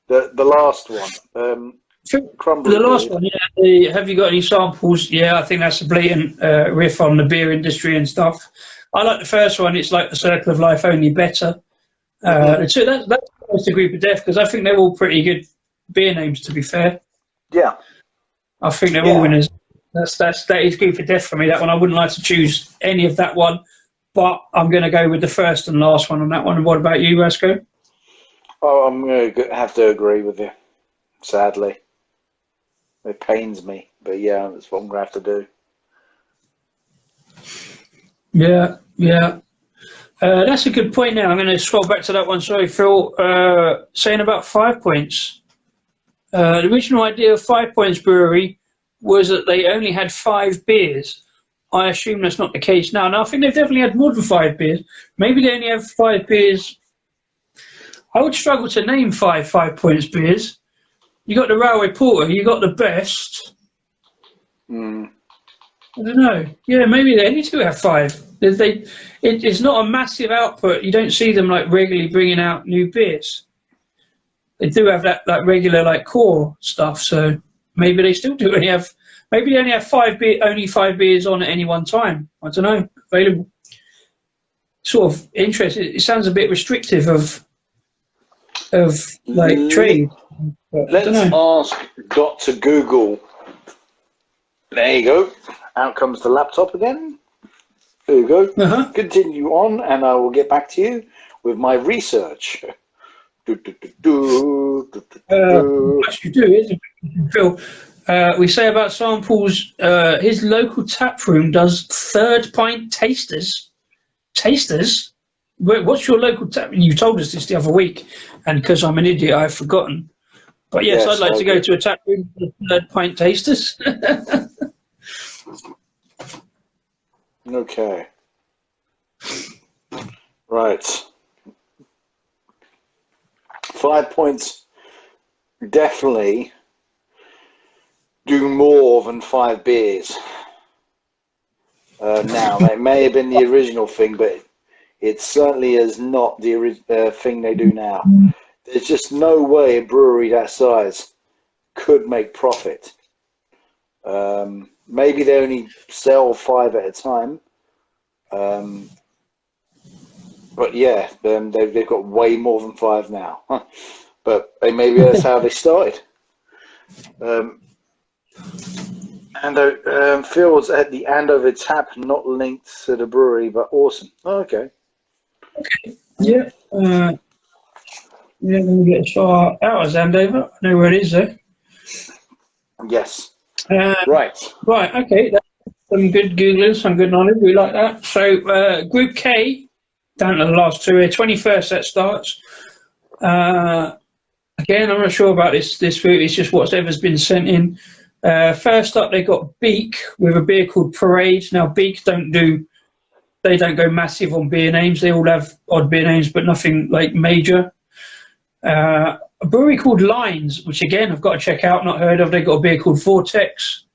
last one. The last one, yeah. Have you got any samples? Yeah, I think that's a blatant riff on the beer industry and stuff. I like the first one. It's like the Circle of Life, only better. So that's almost a group of death because I think they're all pretty good beer names. To be fair, yeah, I think they're all winners. That is group of death for me. That one I wouldn't like to choose any of that one, but I'm going to go with the first and last one on that one. And what about you, Rasko? Oh, I'm going to have to agree with you. Sadly. It pains me, but yeah, that's what I'm going to have to do. Yeah. That's a good point now. I'm going to scroll back to that one. Sorry, Phil. Saying about 5 Points. The original idea of 5 Points Brewery was that they only had 5 beers. I assume that's not the case now. Now, I think they've definitely had more than 5 beers. Maybe they only have 5 beers. I would struggle to name 5 Points beers. You got the Railway Porter. You got the Best. I don't know. Yeah, maybe they need to have 5. It's not a massive output. You don't see them like regularly bringing out new beers. They do have that regular like core stuff. So maybe they still do only have. Maybe they only have 5 beers on at any one time. I don't know. Available. Sort of interesting. It sounds a bit restrictive of like trade. Let's ask Dr. Google. There you go. Out comes the laptop again. There you go. Continue on, and I will get back to you with my research. What you do is, Phil, we say about samples, his local tap room does third pint tasters. Tasters? What's your local tap? You told us this the other week, and because I'm an idiot, I've forgotten. But yes, I'd like to go to a tap room for third pint tasters. Okay. Right. 5 points definitely do more than 5 beers. Now, it may have been the original thing, but it certainly is not the thing they do now. There's just no way a brewery that size could make profit. Maybe they only sell 5 at a time. But yeah, they've got way more than 5 now. But maybe that's how they started. Fields at the Andover tap, not linked to the brewery, but awesome. Oh, okay. Yeah. Yeah, let me get as far out as Andover. I know where it is, though. Yes. Right. Right, okay. That's some good Googling, some good knowledge. We like that. So, Group K, down to the last 2 here. 21st that starts. Again, I'm not sure about this route. It's just whatever's been sent in. First up, they got Beak with a beer called Parade. Now, Beak don't go massive on beer names. They all have odd beer names, but nothing like major. A brewery called Lines, which again I've got to check out, not heard of. They got a beer called Vortex.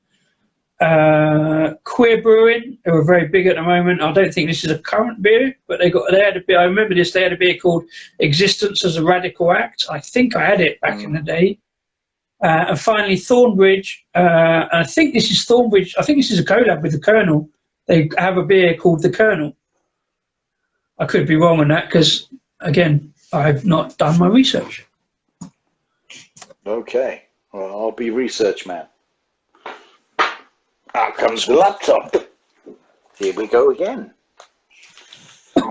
Queer Brewing, who are very big at the moment. I don't think this is a current beer, but they had a beer. I remember this. They had a beer called Existence as a Radical Act. I think I had it back in the day. And finally, Thornbridge. And I think this is Thornbridge. I think this is a collab with the Colonel. They have a beer called the Colonel. I could be wrong on that because, again, I've not done my research. Okay. Well, I'll be research man. Out comes the laptop. Here we go again. Go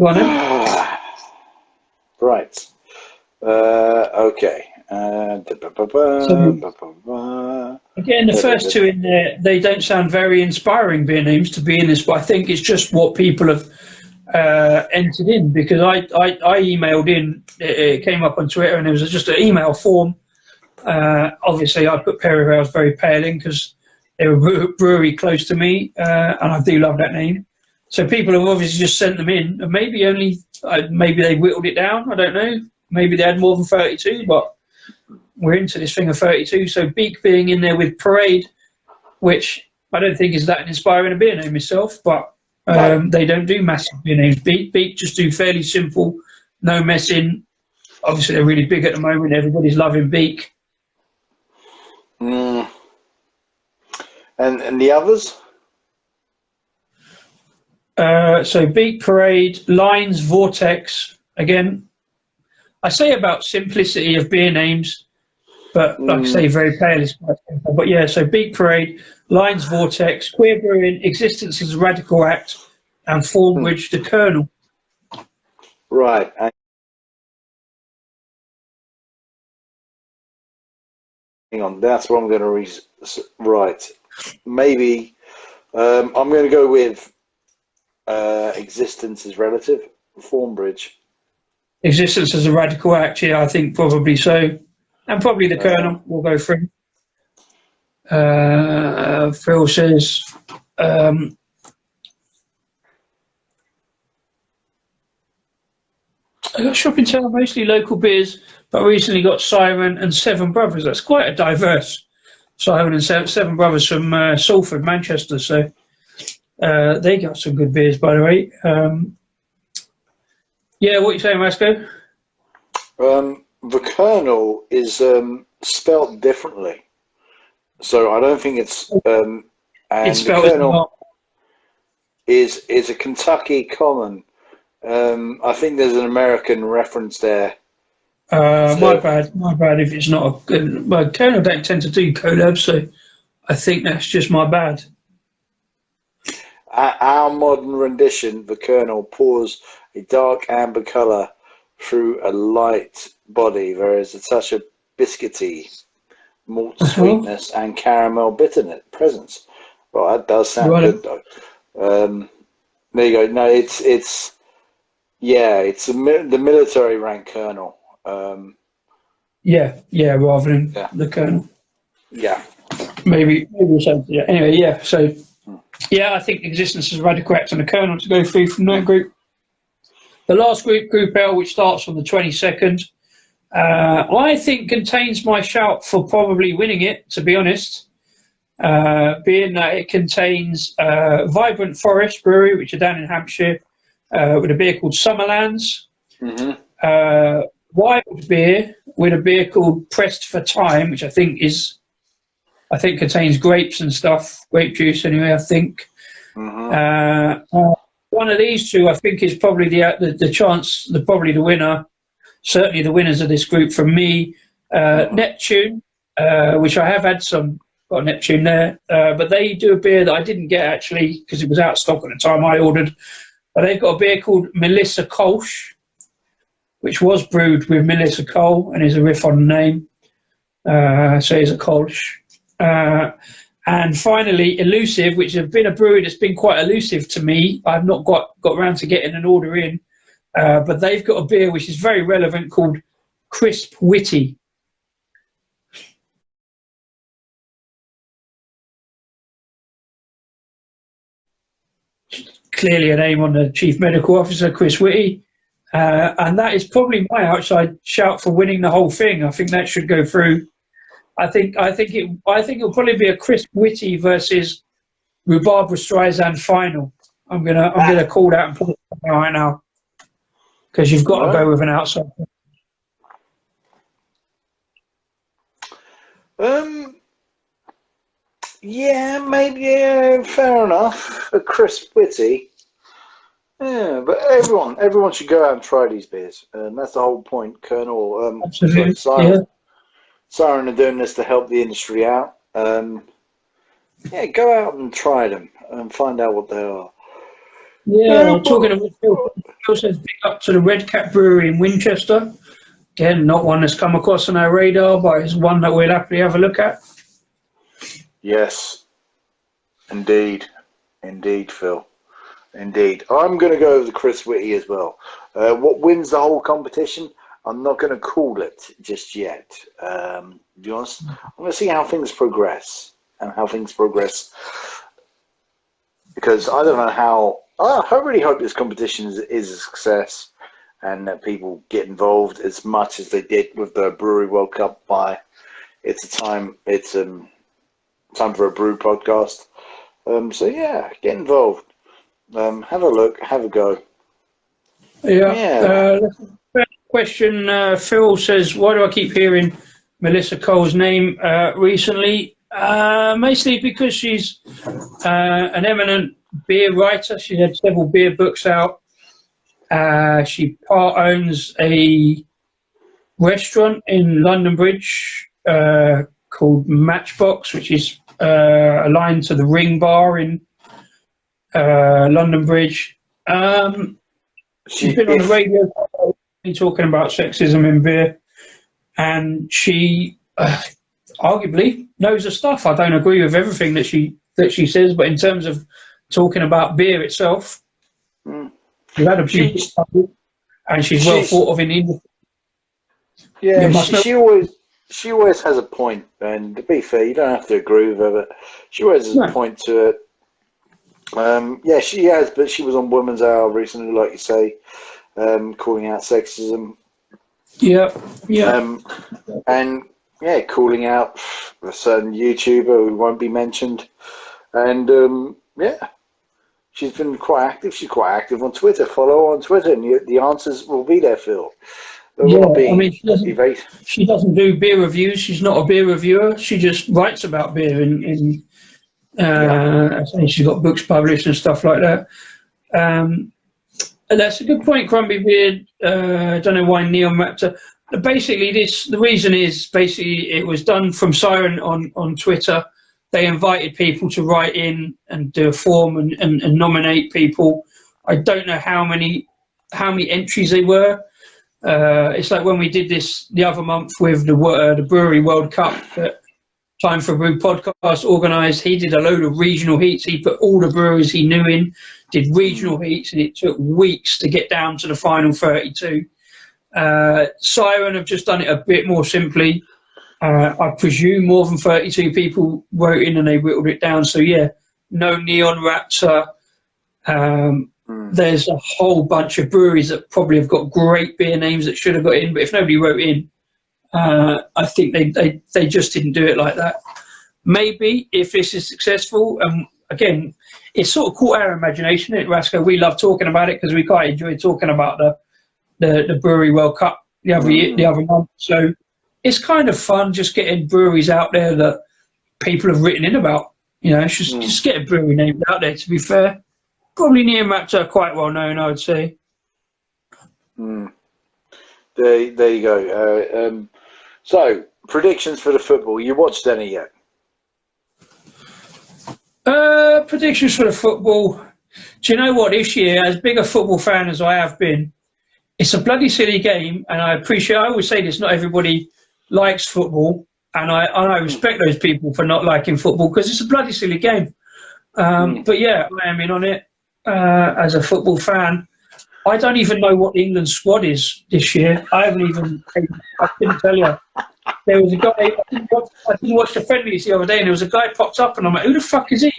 on then. Right. Okay. Again, the first 2 in there, they don't sound very inspiring beer names to be in this, but I think it's just what people have entered in, because I emailed in, it came up on Twitter, and it was just an email form. Obviously, I put Perivale's Very Pale in because they're a brewery close to me, and I do love that name. So people have obviously just sent them in, and maybe they whittled it down. I don't know. Maybe they had more than 32, but we're into this thing of 32. So Beak being in there with Parade, which I don't think is that inspiring a beer name myself, but they don't do massive beer names. Beak just do fairly simple, no messing. Obviously, they're really big at the moment. Everybody's loving Beak. And the others? So Beak, Parade, Lines, Vortex. Again, I say about simplicity of beer names, but like I say, Very Pale is quite simple. But yeah, so Beak, Parade, Lines, Vortex, Queer Brewing, Existence as a Radical Act, and Thornbridge, the Colonel. Right. Hang on, that's what I'm going to write. Maybe I'm going to go with Existence is Relative, Thornbridge. Existence as a Radical Act, yeah, I think probably so. And probably the Colonel will go through. Phil says, I got shopping town, mostly local beers, but recently got Siren and Seven Brothers. That's quite a diverse Siren and Seven Brothers from Salford, Manchester. So they got some good beers, by the way. Yeah, what are you saying, Rasko? The Colonel is spelt differently, so I don't think it's. And it's the Colonel is a Kentucky common. I think there's an American reference there. My bad. If it's not a good, well, Colonel don't tend to do collabs, so I think that's just my bad. Our modern rendition, the Colonel pours a dark amber colour through a light body. There is a touch of biscuity, malt sweetness, and caramel bitterness presence. Well, that does sound good though. There you go. No, it's the military rank Colonel. Yeah, rather than the Colonel. Yeah. Maybe so. Yeah. Anyway, yeah. So, yeah, I think the existence of Radical Act and the Colonel to go through from that group. The last group, Group L, which starts on the 22nd, I think contains my shout for probably winning it, to be honest, being that it contains Vibrant Forest Brewery, which are down in Hampshire, with a beer called Summerlands, Wild Beer with a beer called Pressed for Time, which I think contains grapes and stuff, grape juice anyway, I think. One of these two, I think, is probably probably the winner. Certainly the winners of this group from me. Neptune, which I have had got Neptune there, but they do a beer that I didn't get actually because it was out of stock at the time I ordered. But they've got a beer called Melissa Kolsch, which was brewed with Melissa Cole and is a riff on the name. So it's a Kolsch. And finally, Elusive, which has been a brewery that's been quite elusive to me. I've not got around to getting an order in. But they've got a beer which is very relevant called Crisp Witty. Clearly a name on the Chief Medical Officer, Chris Whitty. And that is probably my outside shout for winning the whole thing. I think that should go through. I think it'll probably be a Chris Whitty versus Rhubarb Streisand final. I'm gonna call that and put it right now because you've got to go with an outside. Yeah, maybe fair enough. A Chris Whitty. Yeah, but everyone should go out and try these beers, and that's the whole point. Colonel, Siren are doing this to help the industry out. Yeah, go out and try them and find out what they are. Yeah, talking about Phil says big up to the Red Cat Brewery in Winchester. Again, not one that's come across on our radar, but it's one that we'll happily have a look at. Yes, indeed, Phil. Indeed. I'm going to go with the Chris Whitty as well. What wins the whole competition? I'm not going to call it just yet. To be honest, I'm going to see how things progress because I don't know how. I really hope this competition is a success and that people get involved as much as they did with the Brewery World Cup. It's time for a brew podcast. So yeah, get involved. Have a look, have a go. Yeah. Question, Phil says, why do I keep hearing Melissa Cole's name recently? Mostly because she's an eminent beer writer. She had several beer books out. She owns a restaurant in London Bridge called Matchbox, which is aligned to the Ring Bar in London Bridge. She's been on the radio talking about sexism in beer, and she arguably knows her stuff. I don't agree with everything that she says, but in terms of talking about beer itself, she's had a few and she's well thought of in the industry. Yeah, she always has a point, and to be fair, you don't have to agree with her, but she always has a point to it. Yeah, she has, but she was on Women's Hour recently, like you say, calling out sexism. Yeah. And yeah, calling out a certain YouTuber who won't be mentioned. And yeah, she's been quite active. She's quite active on Twitter. Follow her on Twitter, and the answers will be there, Phil. She doesn't do beer reviews. She's not a beer reviewer. She just writes about beer I think she's got books published and stuff like that. And that's a good point, Grumpy Beard. I don't know why Neil mapped her. Basically, the reason is it was done from Siren on Twitter. They invited people to write in and do a form and nominate people. I don't know how many entries they were. It's like when we did this the other month with the Brewery World Cup that Time for a Brew podcast organised. He did a load of regional heats. He put all the brewers he knew did regional heats, and it took weeks to get down to the final 32. Siren have just done it a bit more simply. I presume more than 32 people wrote in and they whittled it down. So yeah, no Neon Raptor. There's a whole bunch of breweries that probably have got great beer names that should have got in, but if nobody wrote in, I think they just didn't do it like that. Maybe if this is successful, again, it's sort of caught our imagination at Rasko. We love talking about it because we quite enjoy talking about the Brewery World Cup the other month. So it's kind of fun just getting breweries out there that people have written in about. You know, just get a brewery named out there, to be fair. Probably Neon Raptor are quite well known, I would say. There you go. So, predictions for the football. You watched any yet? Predictions for the football. Do you know what? This year, as big a football fan as I have been, it's a bloody silly game, and I always say this, not everybody likes football, and I respect those people for not liking football because it's a bloody silly game. But yeah, I am in on it as a football fan. I don't even know what the England squad is this year. I couldn't tell you. There was a guy, I didn't watch the friendlies the other day, and there was a guy popped up, and I'm like, who the fuck is he?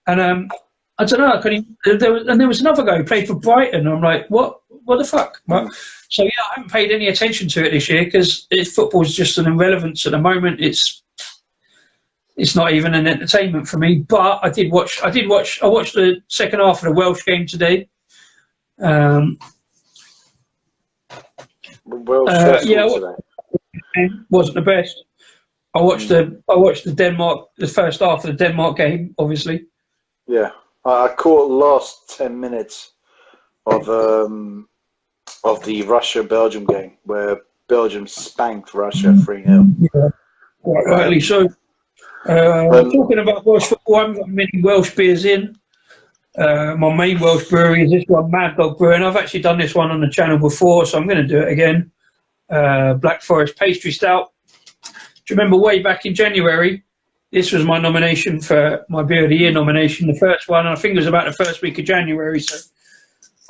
And I don't know. There was another guy who played for Brighton. I'm like, what the fuck? So yeah, I haven't paid any attention to it this year because football is just an irrelevance at the moment. It's not even an entertainment for me. But I watched the second half of the Welsh game today. Wasn't the best. I watched the Denmark, the first half of the Denmark game, obviously. Yeah, I caught the last 10 minutes of the Russia-Belgium game where Belgium spanked Russia 3-0. Yeah, quite rightly so. Talking about Welsh football, I haven't got many Welsh beers in. My main Welsh brewery is this one, Mad Dog Brewing. I've actually done this one on the channel before, so I'm going to do it again. Black Forest Pastry Stout. Do you remember way back in January? This was my nomination for my Beer of the Year nomination, the first one. I think it was about the first week of January. So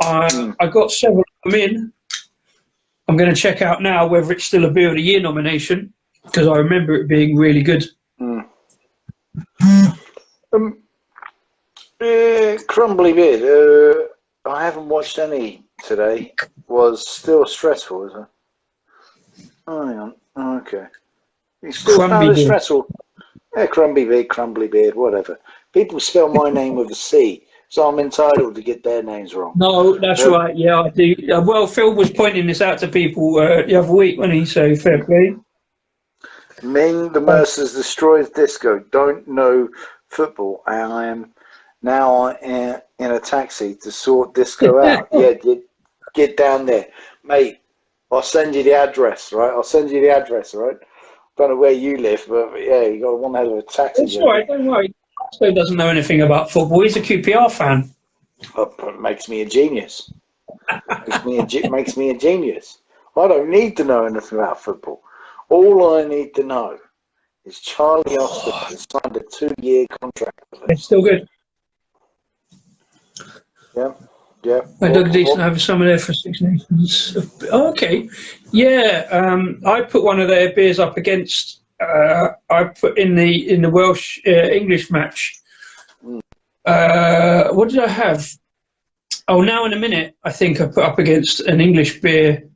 I got several of them in. I'm going to check out now whether it's still a Beer of the Year nomination because I remember it being really good. Crumbly Beard. I haven't watched any today. Was still stressful, is it? Oh, hang on. Oh, okay. It's still stressful. Yeah, Crumbly Beard, whatever. People spell my name with a C, so I'm entitled to get their names wrong. No, that's right. Yeah, I do. Well, Phil was pointing this out to people the other week when he said, fair play. Ming the Mercers destroys disco. Don't know football. And I am now in a taxi to sort disco out. Yeah, get down there. Mate, I'll send you the address, right? Right? Don't know where you live, but yeah, you got one hell of a taxi. It's all right, don't worry. Rasko doesn't know anything about football. He's a QPR fan. It makes me a genius. Makes me a genius. I don't need to know anything about football. All I need to know is Charlie Austin has signed a 2-year contract with us. It's still good. Yeah. I dug decent over summer there for Six Nations. Oh, okay. Yeah, I put one of their beers up against. I put in the Welsh English match. What did I have? Oh, Now in a Minute. I think I put up against an English beer.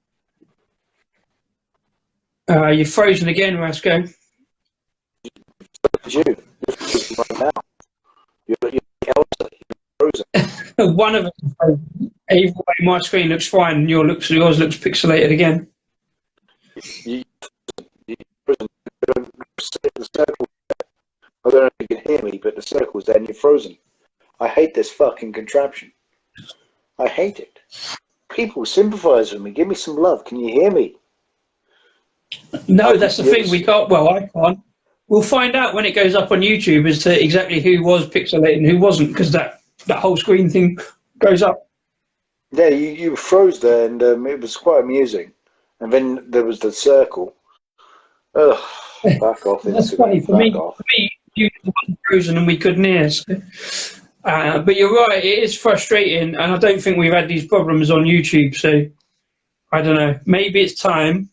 You're frozen again, Rasko. You're right now. You're frozen. One of us is frozen. Either way, my screen looks fine, and yours looks pixelated again. The circle. I don't know if you can hear me, but the circle's there and you're frozen. I hate this fucking contraption. I hate it. People sympathise with me. Give me some love. Can you hear me? No, that's the thing. We can't. Well, I can't. We'll find out when it goes up on YouTube as to exactly who was pixelated and who wasn't, because that whole screen thing goes up. Yeah, you froze there, and it was quite amusing. And then there was the circle. Ugh, back off. That's funny. For me, you were frozen and we couldn't hear. So. But you're right, it is frustrating, and I don't think we've had these problems on YouTube. So I don't know. Maybe it's time.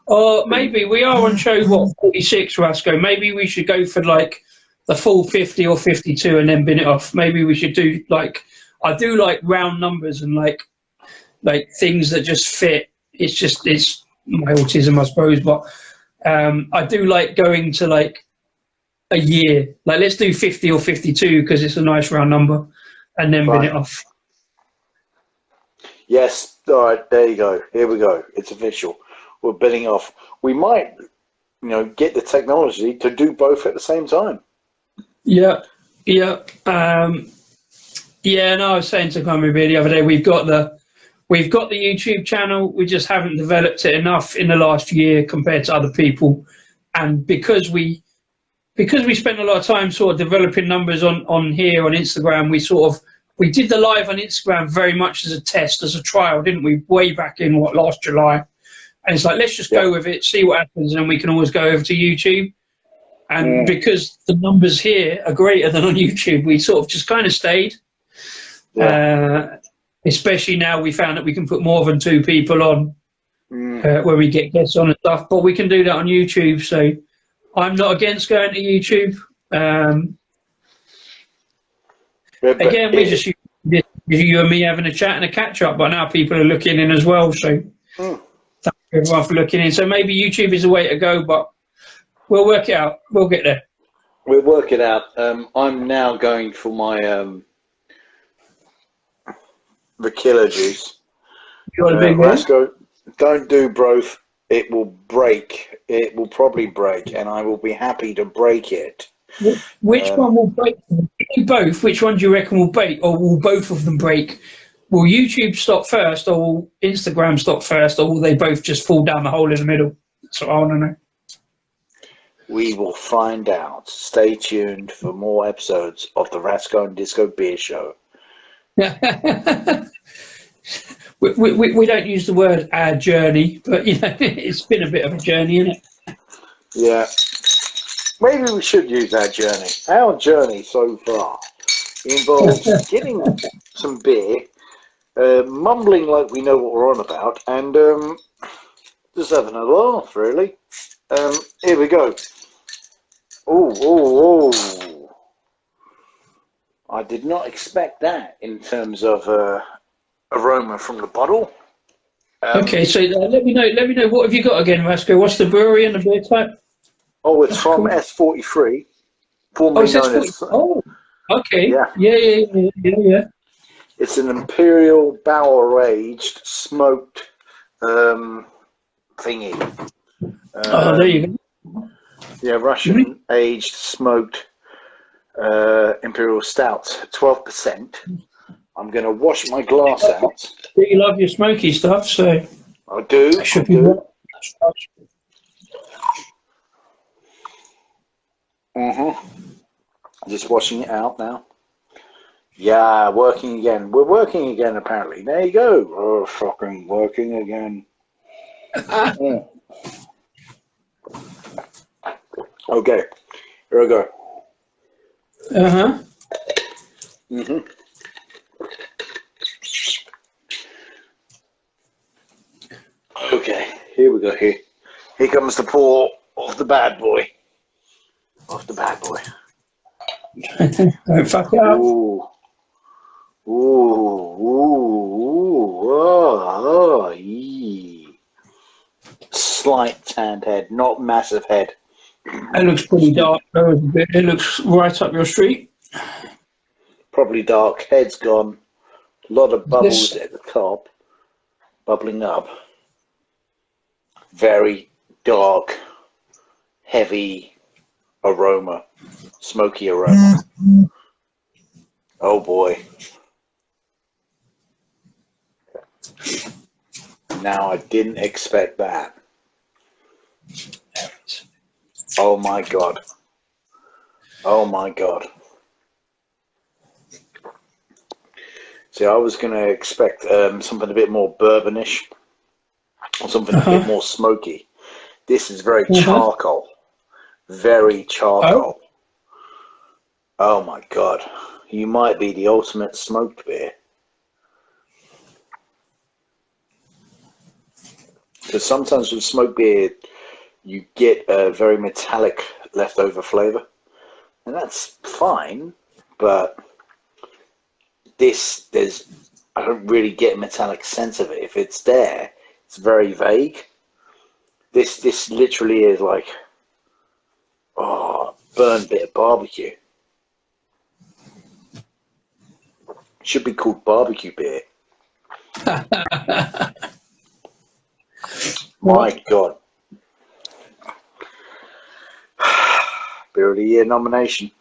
Or maybe we are on show, what, 46, Rasko? Maybe we should go for, like, the full 50 or 52 and then bin it off. Maybe we should do, like, I do like round numbers and, like things that just fit. It's my autism, I suppose, but I do like going to, like, a year. Like, let's do 50 or 52 because it's a nice round number and then bin it off. Yes. All right. There you go. Here we go. It's official. We're bidding off. We might, get the technology to do both at the same time. Yeah. No, I was saying to Kwame the other day, we've got the YouTube channel. We just haven't developed it enough in the last year compared to other people, and because we spent a lot of time sort of developing numbers on here on Instagram, we did the live on Instagram very much as a test, as a trial, didn't we? Way back in last July. And it's like, let's just go with it, see what happens, and we can always go over to YouTube. And because the numbers here are greater than on YouTube, we sort of just kind of stayed. Especially now we found that we can put more than 2 people on where we get guests on and stuff. But we can do that on YouTube, so I'm not against going to YouTube. Again, we just you and me having a chat and a catch-up, but now people are looking in as well, so... Thank you everyone for looking in. So maybe YouTube is the way to go, but we'll work it out. We'll get there. We'll work it out. I'm now going for my the killer juice. You want a big one? Rasko, don't do both. It will break. It will probably break, and I will be happy to break it. Which one will break? Do both. Which one do you reckon will break, or will both of them break? Will YouTube stop first, or will Instagram stop first, or will they both just fall down the hole in the middle? That's what I want to know. We will find out. Stay tuned for more episodes of the Rasko and Disco Beer Show. we don't use the word our journey, but it's been a bit of a journey, isn't it? Yeah. Maybe we should use our journey. Our journey so far involves getting some beer, mumbling like we know what we're on about, and just having a laugh, really. Here we go. Oh. I did not expect that in terms of aroma from the bottle. Okay, so let me know what have you got again, Rasko? What's the brewery and the beer type? Oh, it's from S43. Formerly known as. Oh, okay. Yeah. Yeah. It's an Imperial barrel-aged smoked thingy. There you go. Yeah, Russian aged smoked Imperial Stout, 12%. I'm going to wash my glass out. You love your smoky stuff, so I do. Should be right. Just washing it out now. Yeah, working again. We're working again, apparently. There you go. Oh, fucking working again. Okay, here we go. Okay, here we go. Here comes the pour of the bad boy. Don't fuck it up. Slight tanned head, not massive head. It looks pretty dark. It looks right up your street. Probably dark. Head's gone. A lot of bubbles at the top, bubbling up. Very dark, heavy aroma, smoky aroma. Oh boy. Now I didn't expect that. Oh my god. See, I was going to expect something a bit more bourbonish or something a bit more smoky. This is very charcoal. Very charcoal. Oh my god. You might be the ultimate smoked beer. Because sometimes with smoked beer, you get a very metallic leftover flavour, and that's fine. But I don't really get a metallic sense of it. If it's there, it's very vague. This literally is like, burnt bit of barbecue. Should be called barbecue beer. My God. Beer of the Year nomination.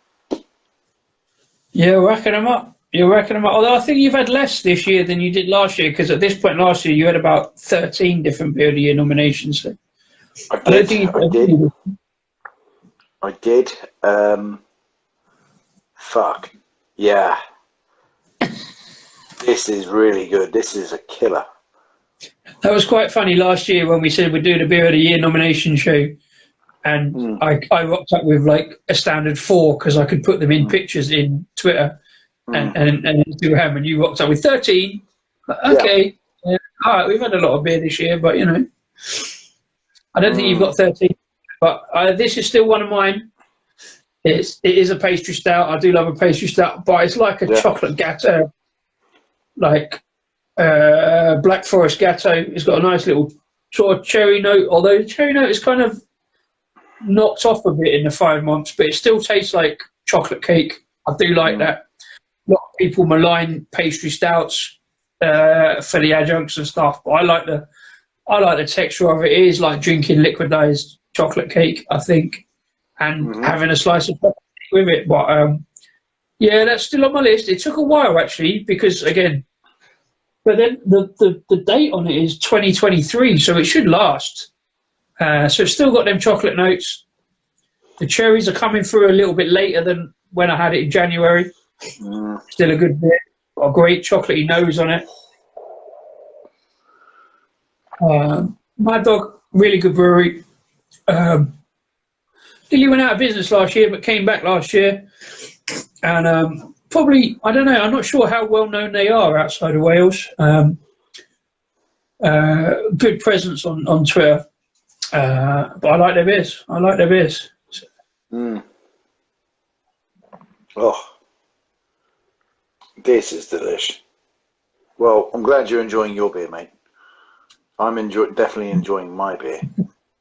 You're racking them up. Although I think you've had less this year than you did last year, because at this point last year you had about 13 different Beer of the Year nominations. So I did. Fuck. Yeah. This is really good. This is a killer. That was quite funny last year when we said we'd do the Beer of the Year nomination show. And I rocked up with like a standard 4 because I could put them in pictures in Twitter and Instagram, and you rocked up with 13. Okay. Yeah. All right, we've had a lot of beer this year, but, you know, I don't think you've got 13. But this is still one of mine. It is a pastry stout. I do love a pastry stout, but it's like a chocolate gatto, like Black Forest gatto. It's got a nice little sort of cherry note, although the cherry note is kind of knocked off a bit in the 5 months, but it still tastes like chocolate cake. I do like that. A lot of people malign pastry stouts for the adjuncts and stuff, but I like the texture of it. It is like drinking liquidized chocolate cake, I think, and having a slice of chocolate with it. But yeah, that's still on my list. It took a while actually, because again, but then the date on it is 2023, so it should last. So it's still got them chocolate notes. The cherries are coming through a little bit later than when I had it in January. Still a good bit. Got a great chocolatey nose on it. Mad Dog, really good brewery. Nearly went out of business last year, but came back last year. And probably, I don't know, I'm not sure how well known they are outside of Wales. Good presence on Twitter. But I like their beers. Oh, this is delish. Well, I'm glad you're enjoying your beer, mate. I'm definitely enjoying my beer.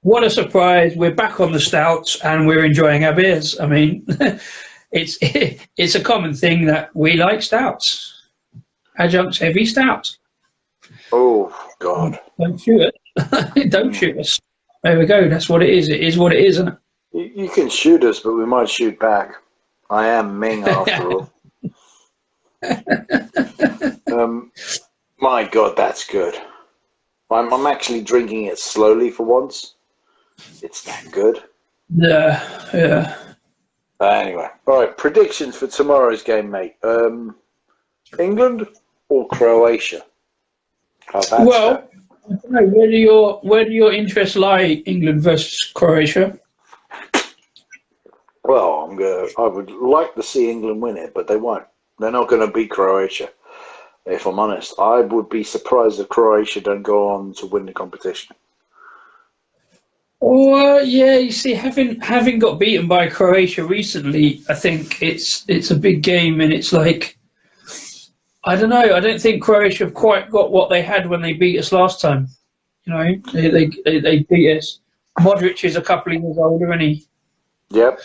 What a surprise! We're back on the stouts and we're enjoying our beers. I mean, it's a common thing that we like stouts, adjuncts, heavy stouts. Oh God! Don't shoot it! Don't shoot us. There we go. That's what it is. It is what it is, isn't it? You can shoot us, but we might shoot back. I am Ming after all. My God, that's good. I'm actually drinking it slowly for once. It's that good. Yeah. Anyway, all right. Predictions for tomorrow's game, mate. England or Croatia? Well, I don't know, where do your interests lie? England versus Croatia. Well, I would like to see England win it, but they won't. They're not going to beat Croatia. If I'm honest, I would be surprised if Croatia don't go on to win the competition. Yeah, you see, having got beaten by Croatia recently, I think it's a big game, and it's like, I don't know. I don't think Croatia have quite got what they had when they beat us last time. You know, they beat us. Modric is a couple of years older, isn't he? Yep.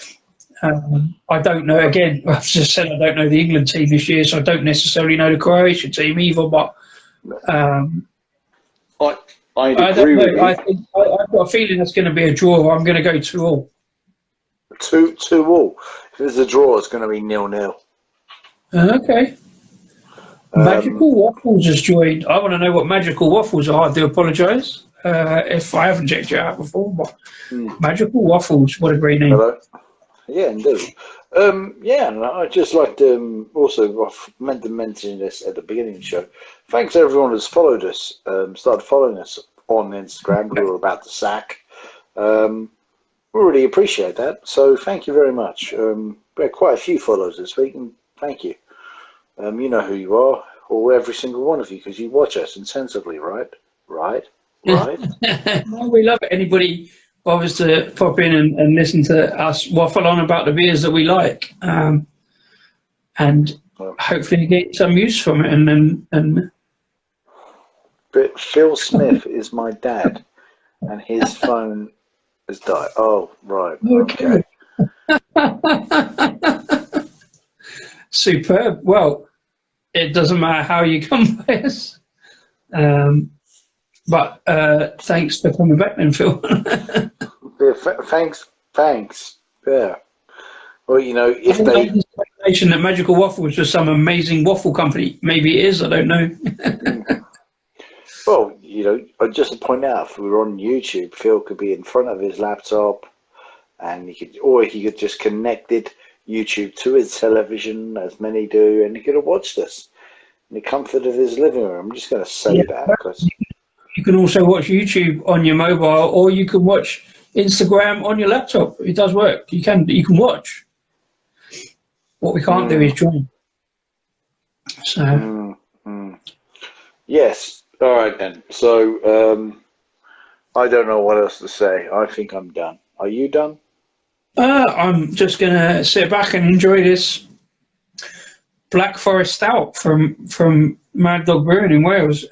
I don't know. Again, I've just said I don't know the England team this year, so I don't necessarily know the Croatia team either. But I agree with you. I think I've got a feeling it's going to be a draw. I'm going to go 2-2. 2-2. If it's a draw, it's going to be 0-0. Okay. Magical Waffles has joined. I want to know what Magical Waffles are. I do apologise if I haven't checked you out before. But Magical Waffles, what a great name. Hello. Yeah, indeed. I'd just like to also, I meant to mention this at the beginning of the show. Thanks to everyone who's followed us, started following us on Instagram. We were about to sack. We really appreciate that. So thank you very much. We had quite a few follows this week, and thank you. You know who you are, or every single one of you, because you watch us intensively, right? Right? right? No, we love it. Anybody bothers to pop in and listen to us waffle on about the beers that we like, and hopefully get some use from it. And But Phil Smith is my dad, and his phone has died. Oh, right. Okay. Superb. Well, it doesn't matter how you come by us. But thanks for coming back then, Phil. Yeah, thanks. Yeah. Well, you know, if they... that Magical Waffle was just some amazing waffle company. Maybe it is, I don't know. Well, you know, just to point out, if we were on YouTube, Phil could be in front of his laptop, and he could just connected YouTube to his television, as many do, and he could have watched us in the comfort of his living room. I'm just going to say that because you can also watch YouTube on your mobile, or you can watch Instagram on your laptop. It does work. You can watch. What we can't do is join. So yes. All right then. So I don't know what else to say. I think I'm done. Are you done? I'm just gonna sit back and enjoy this Black Forest Stout from Mad Dog Brewing in Wales.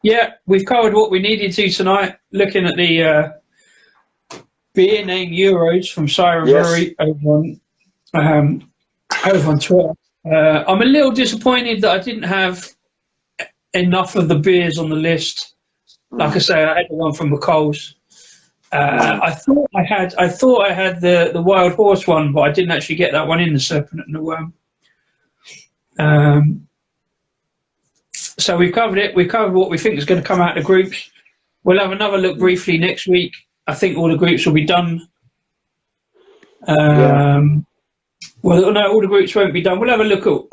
Yeah, we've covered what we needed to tonight. Looking at the beer named Euros from Siren Brewery over on Twitter. I'm a little disappointed that I didn't have enough of the beers on the list. Like I say, I had the one from McColl's. I thought I had the Wild Horse one, but I didn't actually get that one in, the Serpent and the Worm. So we've covered it. We've covered what we think is going to come out of the groups. We'll have another look briefly next week. I think all the groups will be done. Well, no, all the groups won't be done. We'll have a look at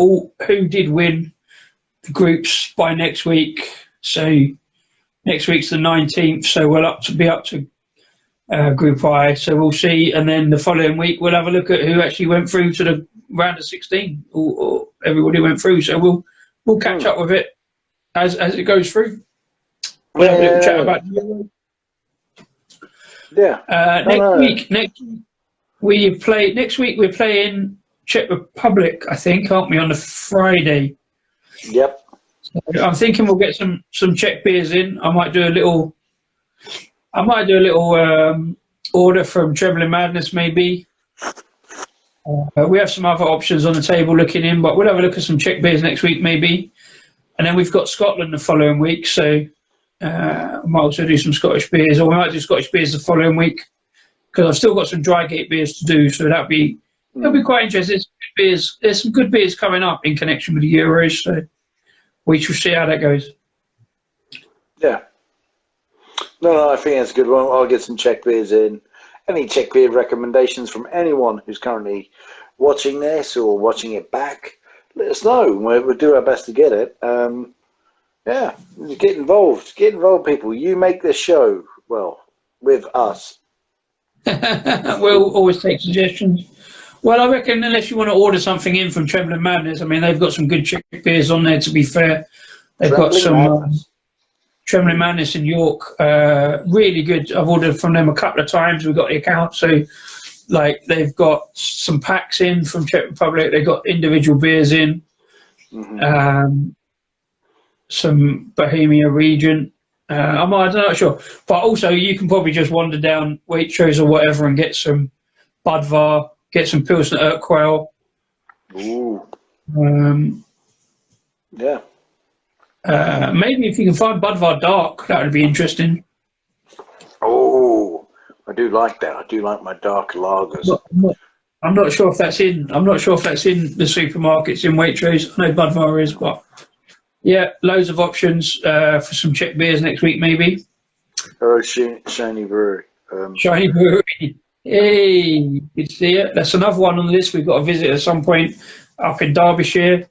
who did win the groups by next week. So next week's the 19th, so we'll be up to Group I. So we'll see, and then the following week we'll have a look at who actually went through to the round of 16, or everybody went through. So we'll catch up with it as it goes through. We'll have a little chat about the Euro. Next week we're playing Czech Republic, I think, aren't we, on the Friday? Yep. So I'm thinking we'll get some Czech beers in. I might do a little order from Trembling Madness, maybe. We have some other options on the table looking in, but we'll have a look at some Czech beers next week, maybe. And then we've got Scotland the following week, so we might also do some Scottish beers, or we might do Scottish beers the following week, because I've still got some Drygate beers to do, so that'll be quite interesting. There's some good beers coming up in connection with the Euros, so we shall see how that goes. Yeah. No, I think that's a good one. I'll get some Czech beers in. Any Czech beer recommendations from anyone who's currently watching this or watching it back, let us know. We'll do our best to get it. Yeah, get involved. Get involved, people. You make this show, well, with us. We'll always take suggestions. Well, I reckon unless you want to order something in from Trembling Madness, I mean, they've got some good Czech beers on there, to be fair. They've got some Trembling Madness in York, really good. I've ordered from them a couple of times. We've got the account, so like they've got some packs in from Czech Republic. They've got individual beers in, some Bohemia Regent. I'm not sure, but also you can probably just wander down Waitrose or whatever and get some Budvar, get some Pilsner Urquell. Ooh. Yeah. Maybe if you can find Budvar Dark, that would be interesting. Oh, I do like that. I do like my dark lagers. I'm not sure if that's in. I'm not sure if that's in the supermarkets in Waitrose. I know Budvar is, but yeah, loads of options for some Czech beers next week, maybe. Oh, Shiny Brewery. Shiny Brewery. Hey, good to see it. That's another one on the list we've got to visit at some point up in Derbyshire.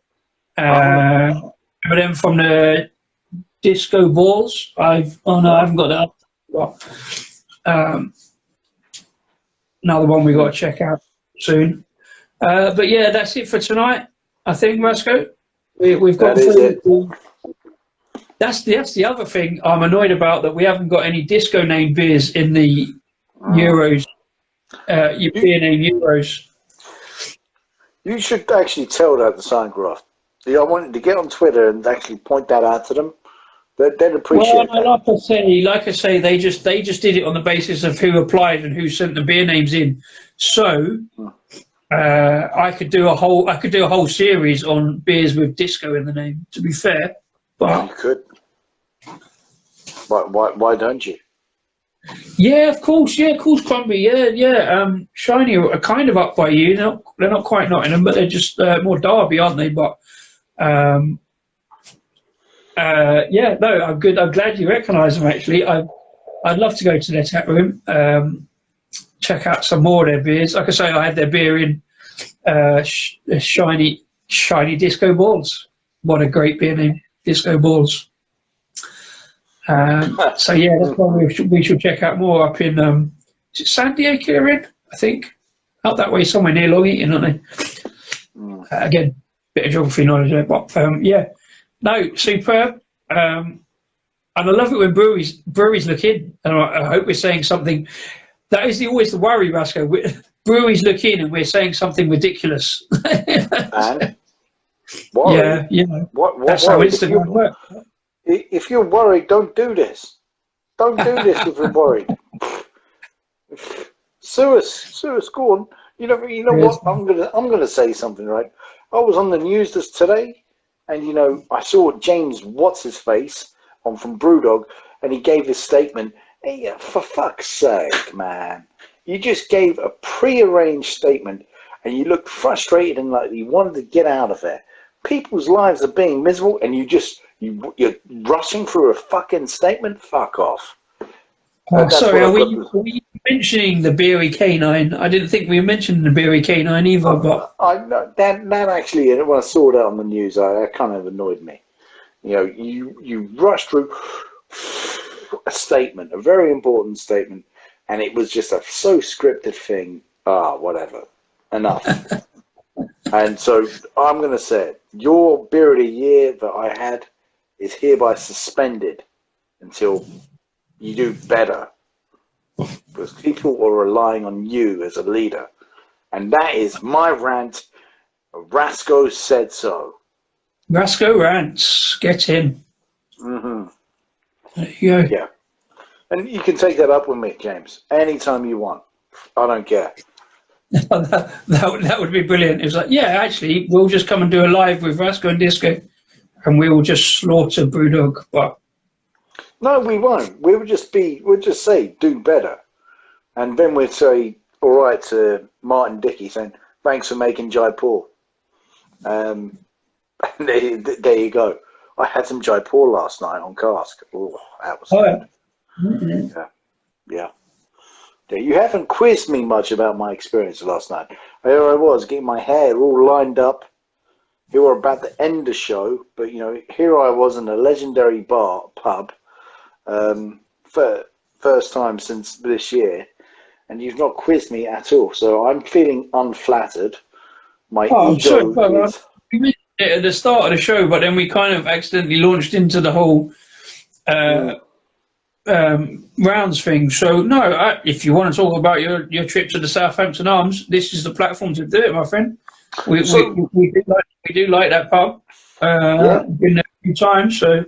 Them from the Disco Balls. I haven't got that. Well, another one we got to check out soon. But yeah, that's it for tonight. I think, Rasko. We've got through That's the other thing I'm annoyed about, that we haven't got any disco named beers in the Euros, European name Euros. You should actually tell that to Signcraft. I wanted to get on Twitter and actually point that out to them. They'd appreciate that. Like I say, they just did it on the basis of who applied and who sent the beer names in. So I could do a whole series on beers with disco in the name. To be fair, but you could. Why don't you? Yeah, of course, Crumbly, yeah. Shiny are kind of up by you. They're not quite Nottingham, but they're just more Derby, aren't they? But I'm good. I'm glad you recognise them. Actually, I'd love to go to their tap room, check out some more of their beers. Like I say, I had their beer in shiny Disco Balls. What a great beer name, Disco Balls. So yeah, that's one we should check out more up in is it San Diego they're in? I think out that way, somewhere near Long Eaton, aren't they? Again, bit of geography knowledge there, but superb. And I love it when breweries look in, and I hope we're saying something. That is always the worry, Rasko. Breweries look in and we're saying something ridiculous. And worried? Yeah. That's how Instagram works. If you're worried, don't do this. Don't do this if you're worried. Sue us, go on. You know what? I'm gonna say something, right? I was on the news today, and I saw James what's his face from Brewdog, and he gave his statement. Hey, for fuck's sake, man! You just gave a pre-arranged statement, and you looked frustrated and like you wanted to get out of there. People's lives are being miserable, and you're rushing through a fucking statement. Fuck off. Sorry, are we mentioning the Beery Canine? I didn't think we mentioned the Beery Canine either. But that actually, when I saw that on the news, that kind of annoyed me. You rushed through a statement, a very important statement, and it was just a so scripted thing. Whatever. Enough. And so I'm going to say it. Your beer of the year that I had is hereby suspended until you do better, because people are relying on you as a leader. And that is my rant. Rasko said so. Rasko rants. Get in. Mm-hmm. There you go. Yeah. And you can take that up with me, James, anytime you want. I don't care. that would be brilliant. It was like, yeah, actually, we'll just come and do a live with Rasko and Disco, and we will just slaughter Brewdog. But no, we won't. We'll just say do better, and then we'd say all right to Martin Dickey saying thanks for making Jaipur. There you go. I had some Jaipur last night on cask. Oh, that was good. Mm-hmm. Yeah. You haven't quizzed me much about my experience last night. Here I was getting my hair all lined up. We were about to end the show, but here I was in a legendary pub, for first time since this year, and you've not quizzed me at all. So I'm feeling unflattered. My ego is... We mentioned it at the start of the show, but then we kind of accidentally launched into the whole rounds thing. So no, if you want to talk about your trip to the Southampton Arms, this is the platform to do it, my friend. We do like that pub. Been there a few times. So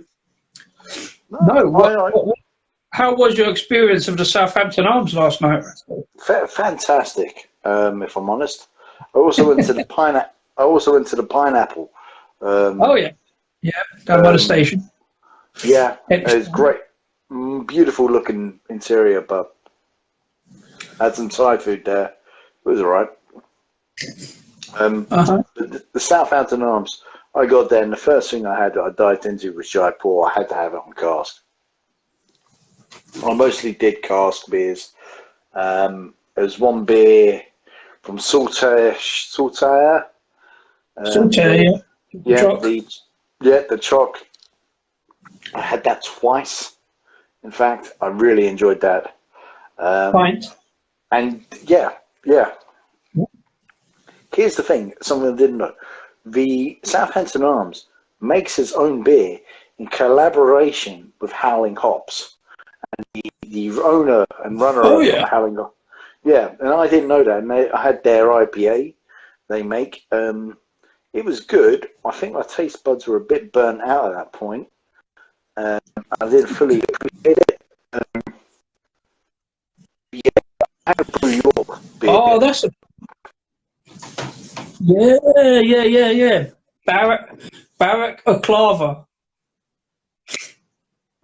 how was your experience of the Southampton Arms last night? Fantastic. If I'm honest, I also went to the Pineapple. Down by the station. Yeah, it's great. Beautiful looking interior pub. Had some Thai food there. It was all right. The Southampton Arms, I got there and the first thing I dived into was Jaipur. I had to have it on cask. I mostly did cask beers. There's one beer from Saltaire. The Choc. I had that twice. In fact, I really enjoyed that. Pint. And yeah. Here's the thing, something I didn't know. The Southampton Arms makes its own beer in collaboration with Howling Hops, and the owner and runner-up of Howling Hops. Yeah, and I didn't know that. And I had their IPA they make. It was good. I think my taste buds were a bit burnt out at that point. I didn't fully appreciate it. Yeah, I had a Brew York beer. Oh, that's a... Yeah. Barrack Oklava.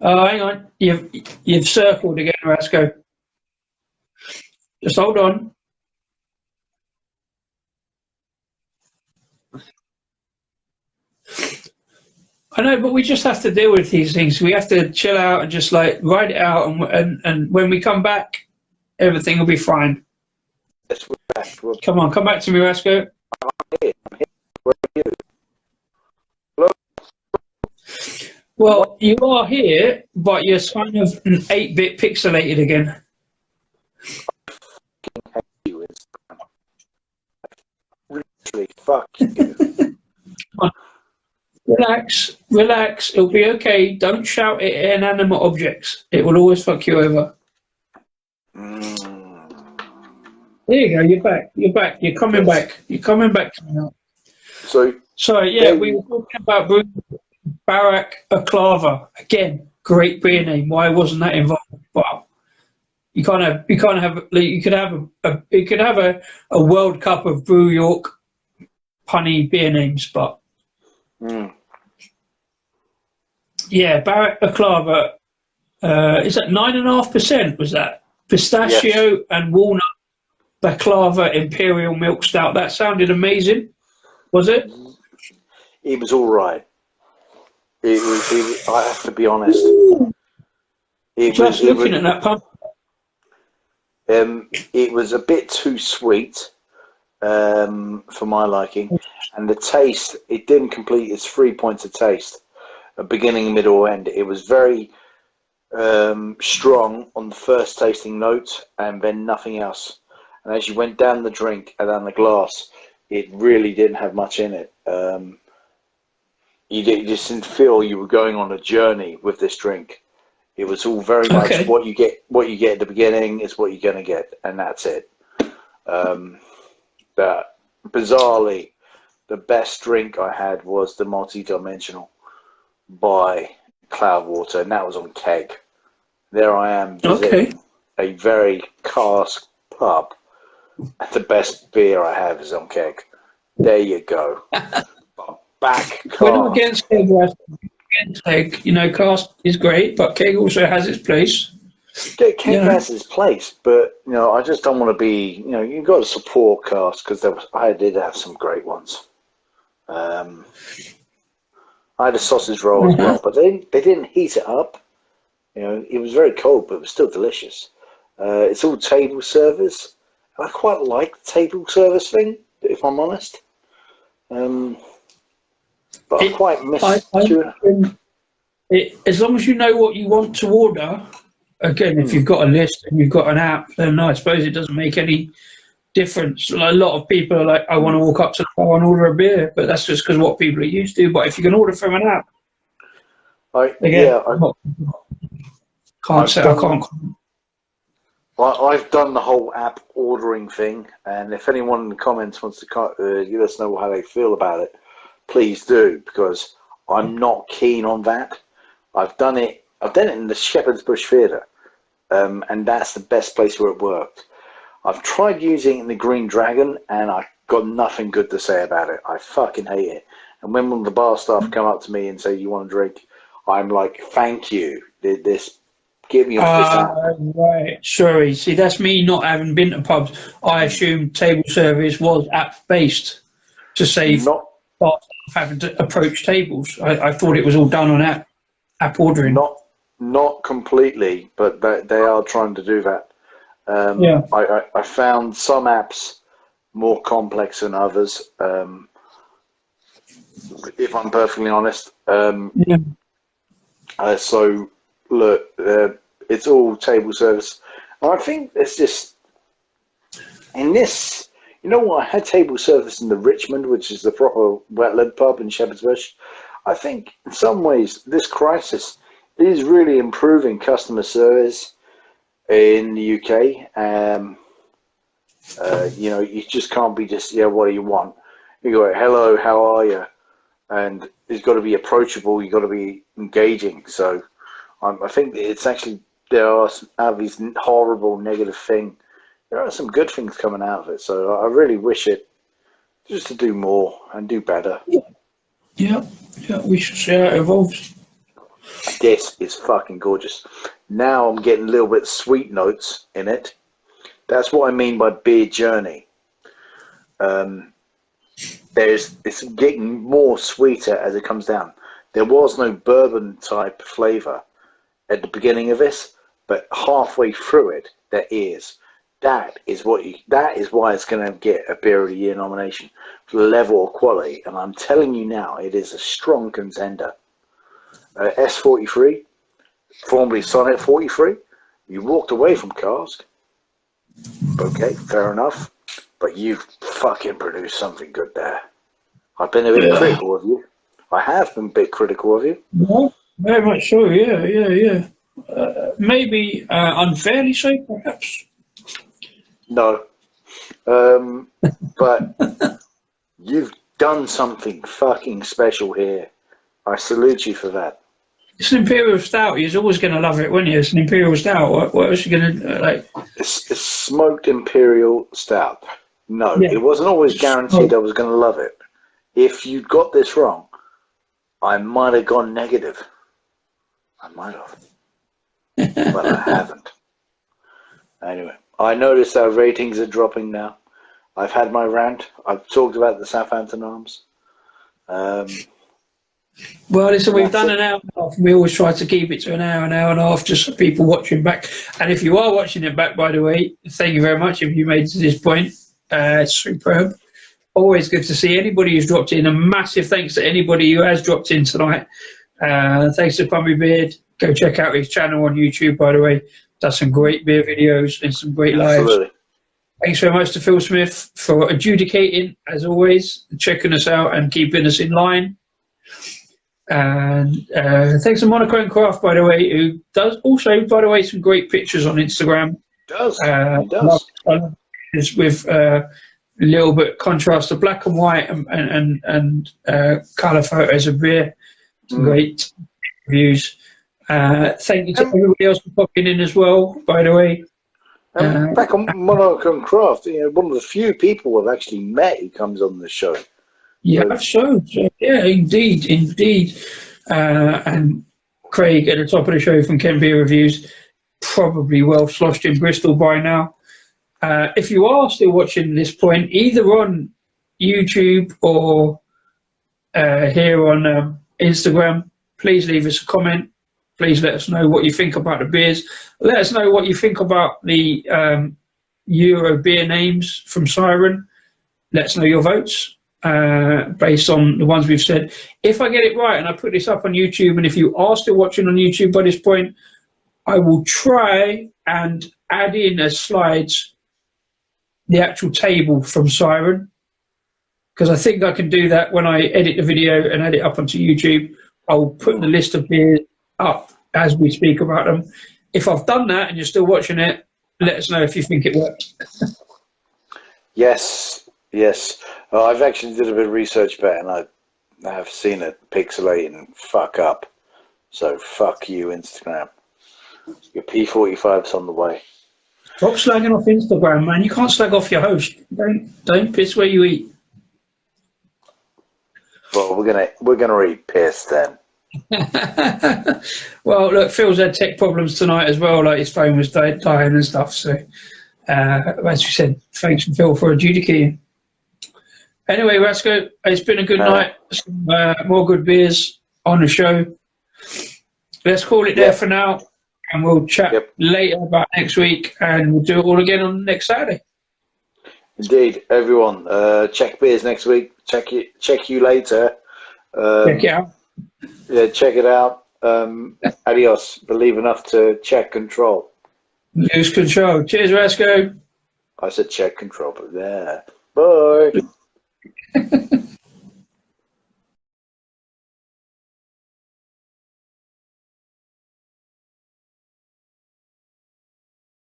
Oh, hang on. You've circled again, Rasko. Just hold on. I know, but we just have to deal with these things. We have to chill out and just like ride it out, and when we come back, everything will be fine. Yes, we're back. Come on, come back to me, Rasko. I'm here. Where are you? Hello? Well, you are here, but you're kind of an 8-bit pixelated again. I hate you, Instagram. Literally, fuck you. Relax. It'll be okay. Don't shout at inanimate objects. It will always fuck you over. There you go. You're back. You're coming back. You're coming back to me now. So yeah, we were talking about Barrack Oklava. Again, great beer name. Why wasn't that involved? Wow. You could have a World Cup of Brew York punny beer names, but yeah, Barrack Oklava. Is that 9.5%? Was that pistachio and walnut baklava Imperial milk stout? That sounded amazing. Was it? It was all right. It was. I have to be honest. Looking at that pump. It was a bit too sweet for my liking, and the taste, it didn't complete its 3 points of taste, beginning, middle, end. It was very strong on the first tasting note, and then nothing else. And as you went down the drink and down the glass, it really didn't have much in it. You just didn't feel you were going on a journey with this drink. It was all very much what you get at the beginning is what you're going to get, and that's it. But bizarrely, the best drink I had was the Multi-Dimensional by Cloudwater, and that was on keg. There I am visiting a very cask pub, and the best beer I have is on keg. There you go. Back cask. We're not against keg, keg. You know, cask is great, but keg also has its place. Keg has its place, but you know, I just don't want to be. You know, you've got to support cask because I did have some great ones. I had a sausage roll as well, but they didn't heat it up. You know, it was very cold, but it was still delicious. It's all table service. I quite like the table service thing, if I'm honest. But I quite miss it. As long as you know what you want to order, again, if you've got a list and you've got an app, then I suppose it doesn't make any difference. Like, a lot of people are like, I want to walk up to the bar and order a beer, but that's just because what people are used to. But if you can order from an app, I've done the whole app ordering thing, and if anyone in the comments wants to let us know how they feel about it, please do, because I'm not keen on that. I've done it in the Shepherd's Bush Theatre, and that's the best place where it worked. I've tried using it in the Green Dragon, and I got nothing good to say about it. I fucking hate it. And when one of the bar staff come up to me and say, "You want a drink?" I'm like, "Thank you. This, get me off this app." Right, sorry. See, that's me not having been to pubs. I assumed table service was app-based to save having to approach tables. I thought it was all done on app ordering. Not completely, but they are trying to do that. I found some apps more complex than others, if I'm perfectly honest. So look, it's all table service. And I think it's just in this. You know what? I had table service in the Richmond, which is the proper wetland pub in Shepherd's Bush. I think in some ways this crisis is really improving customer service in the UK. You know, you just can't be just, yeah, what do you want? You go, hello, how are you? And it's got to be approachable. You've got to be engaging. So I think it's actually, there are these horrible negative things. There are some good things coming out of it. So I really wish it just to do more and do better. Yeah, we should see how it evolves. This is fucking gorgeous. Now I'm getting a little bit sweet notes in it. That's what I mean by beer journey. It's getting more sweeter as it comes down. There was no bourbon type flavour at the beginning of this, but halfway through it there is. That is why it's going to get a Beer of the Year nomination for the level of quality. And I'm telling you now, it is a strong contender. S43, formerly Sonnet 43. You walked away from Cask. Okay, fair enough. But you've fucking produced something good there. I've been a bit critical of you. I have been a bit critical of you. Yeah, very much so, yeah. Maybe unfairly so, perhaps. No. But you've done something fucking special here. I salute you for that. It's an Imperial Stout. You're always going to love it, wouldn't you? It's an Imperial Stout. What else are you going to like? It's smoked Imperial Stout. No, it wasn't always guaranteed I was going to love it. If you got this wrong, I might have gone negative. I might have. But I haven't. Anyway, I noticed our ratings are dropping now. I've had my rant. I've talked about the Southampton Arms. Well, listen, we've done an hour and a half. We always try to keep it to an hour and a half, just for people watching back. And if you are watching it back, by the way, thank you very much if you made it to this point. It's superb. Always good to see anybody who's dropped in. A massive thanks to anybody who has dropped in tonight. Thanks to Pumpy Beard. Go check out his channel on YouTube, by the way. Does some great beer videos and some great lives. Absolutely. Thanks very much to Phil Smith for adjudicating, as always, checking us out and keeping us in line. And thanks to Monochrome Craft, by the way, who does also, by the way, some great pictures on Instagram. Does. With a little bit contrast to black and white and colour photos of beer. Great reviews. Thank you to everybody else for popping in as well, by the way. Back on Monochrome Craft, one of the few people I've actually met who comes on the show. Yeah, so yeah, indeed. And Craig at the top of the show from Ken Beer Reviews, probably well sloshed in Bristol by now. If you are still watching this point, either on YouTube or here on Instagram, please leave us a comment. Please let us know what you think about the beers. Let us know what you think about the Euro beer names from Siren. Let us know your votes based on the ones we've said. If I get it right and I put this up on YouTube, and if you are still watching on YouTube by this point, I will try and add in as slides the actual table from Siren, because I think I can do that when I edit the video and add it up onto YouTube. I'll put the list of beers up as we speak about them. If I've done that and you're still watching it, let us know if you think it works. Yes. I've actually did a bit of research about it, and I have seen it pixelate and fuck up. So fuck you, Instagram. Your P45's on the way. Stop slagging off Instagram, man. You can't slag off your host. Don't piss where you eat. Well, we're gonna eat piss then. Well, look, Phil's had tech problems tonight as well. Like his phone was dying and stuff. So, as we said, thanks to Phil for adjudicating. Anyway, Rasko, it's been a good night. More good beers on the show. Let's call it there for now, and we'll chat later about next week, and we'll do it all again on next Saturday. Indeed, everyone. Check beers next week. Check you later. Check it out. Yeah, check it out. Adios. Believe enough to check control. Lose control. Cheers, Rasko. I said check control, but there. Bye.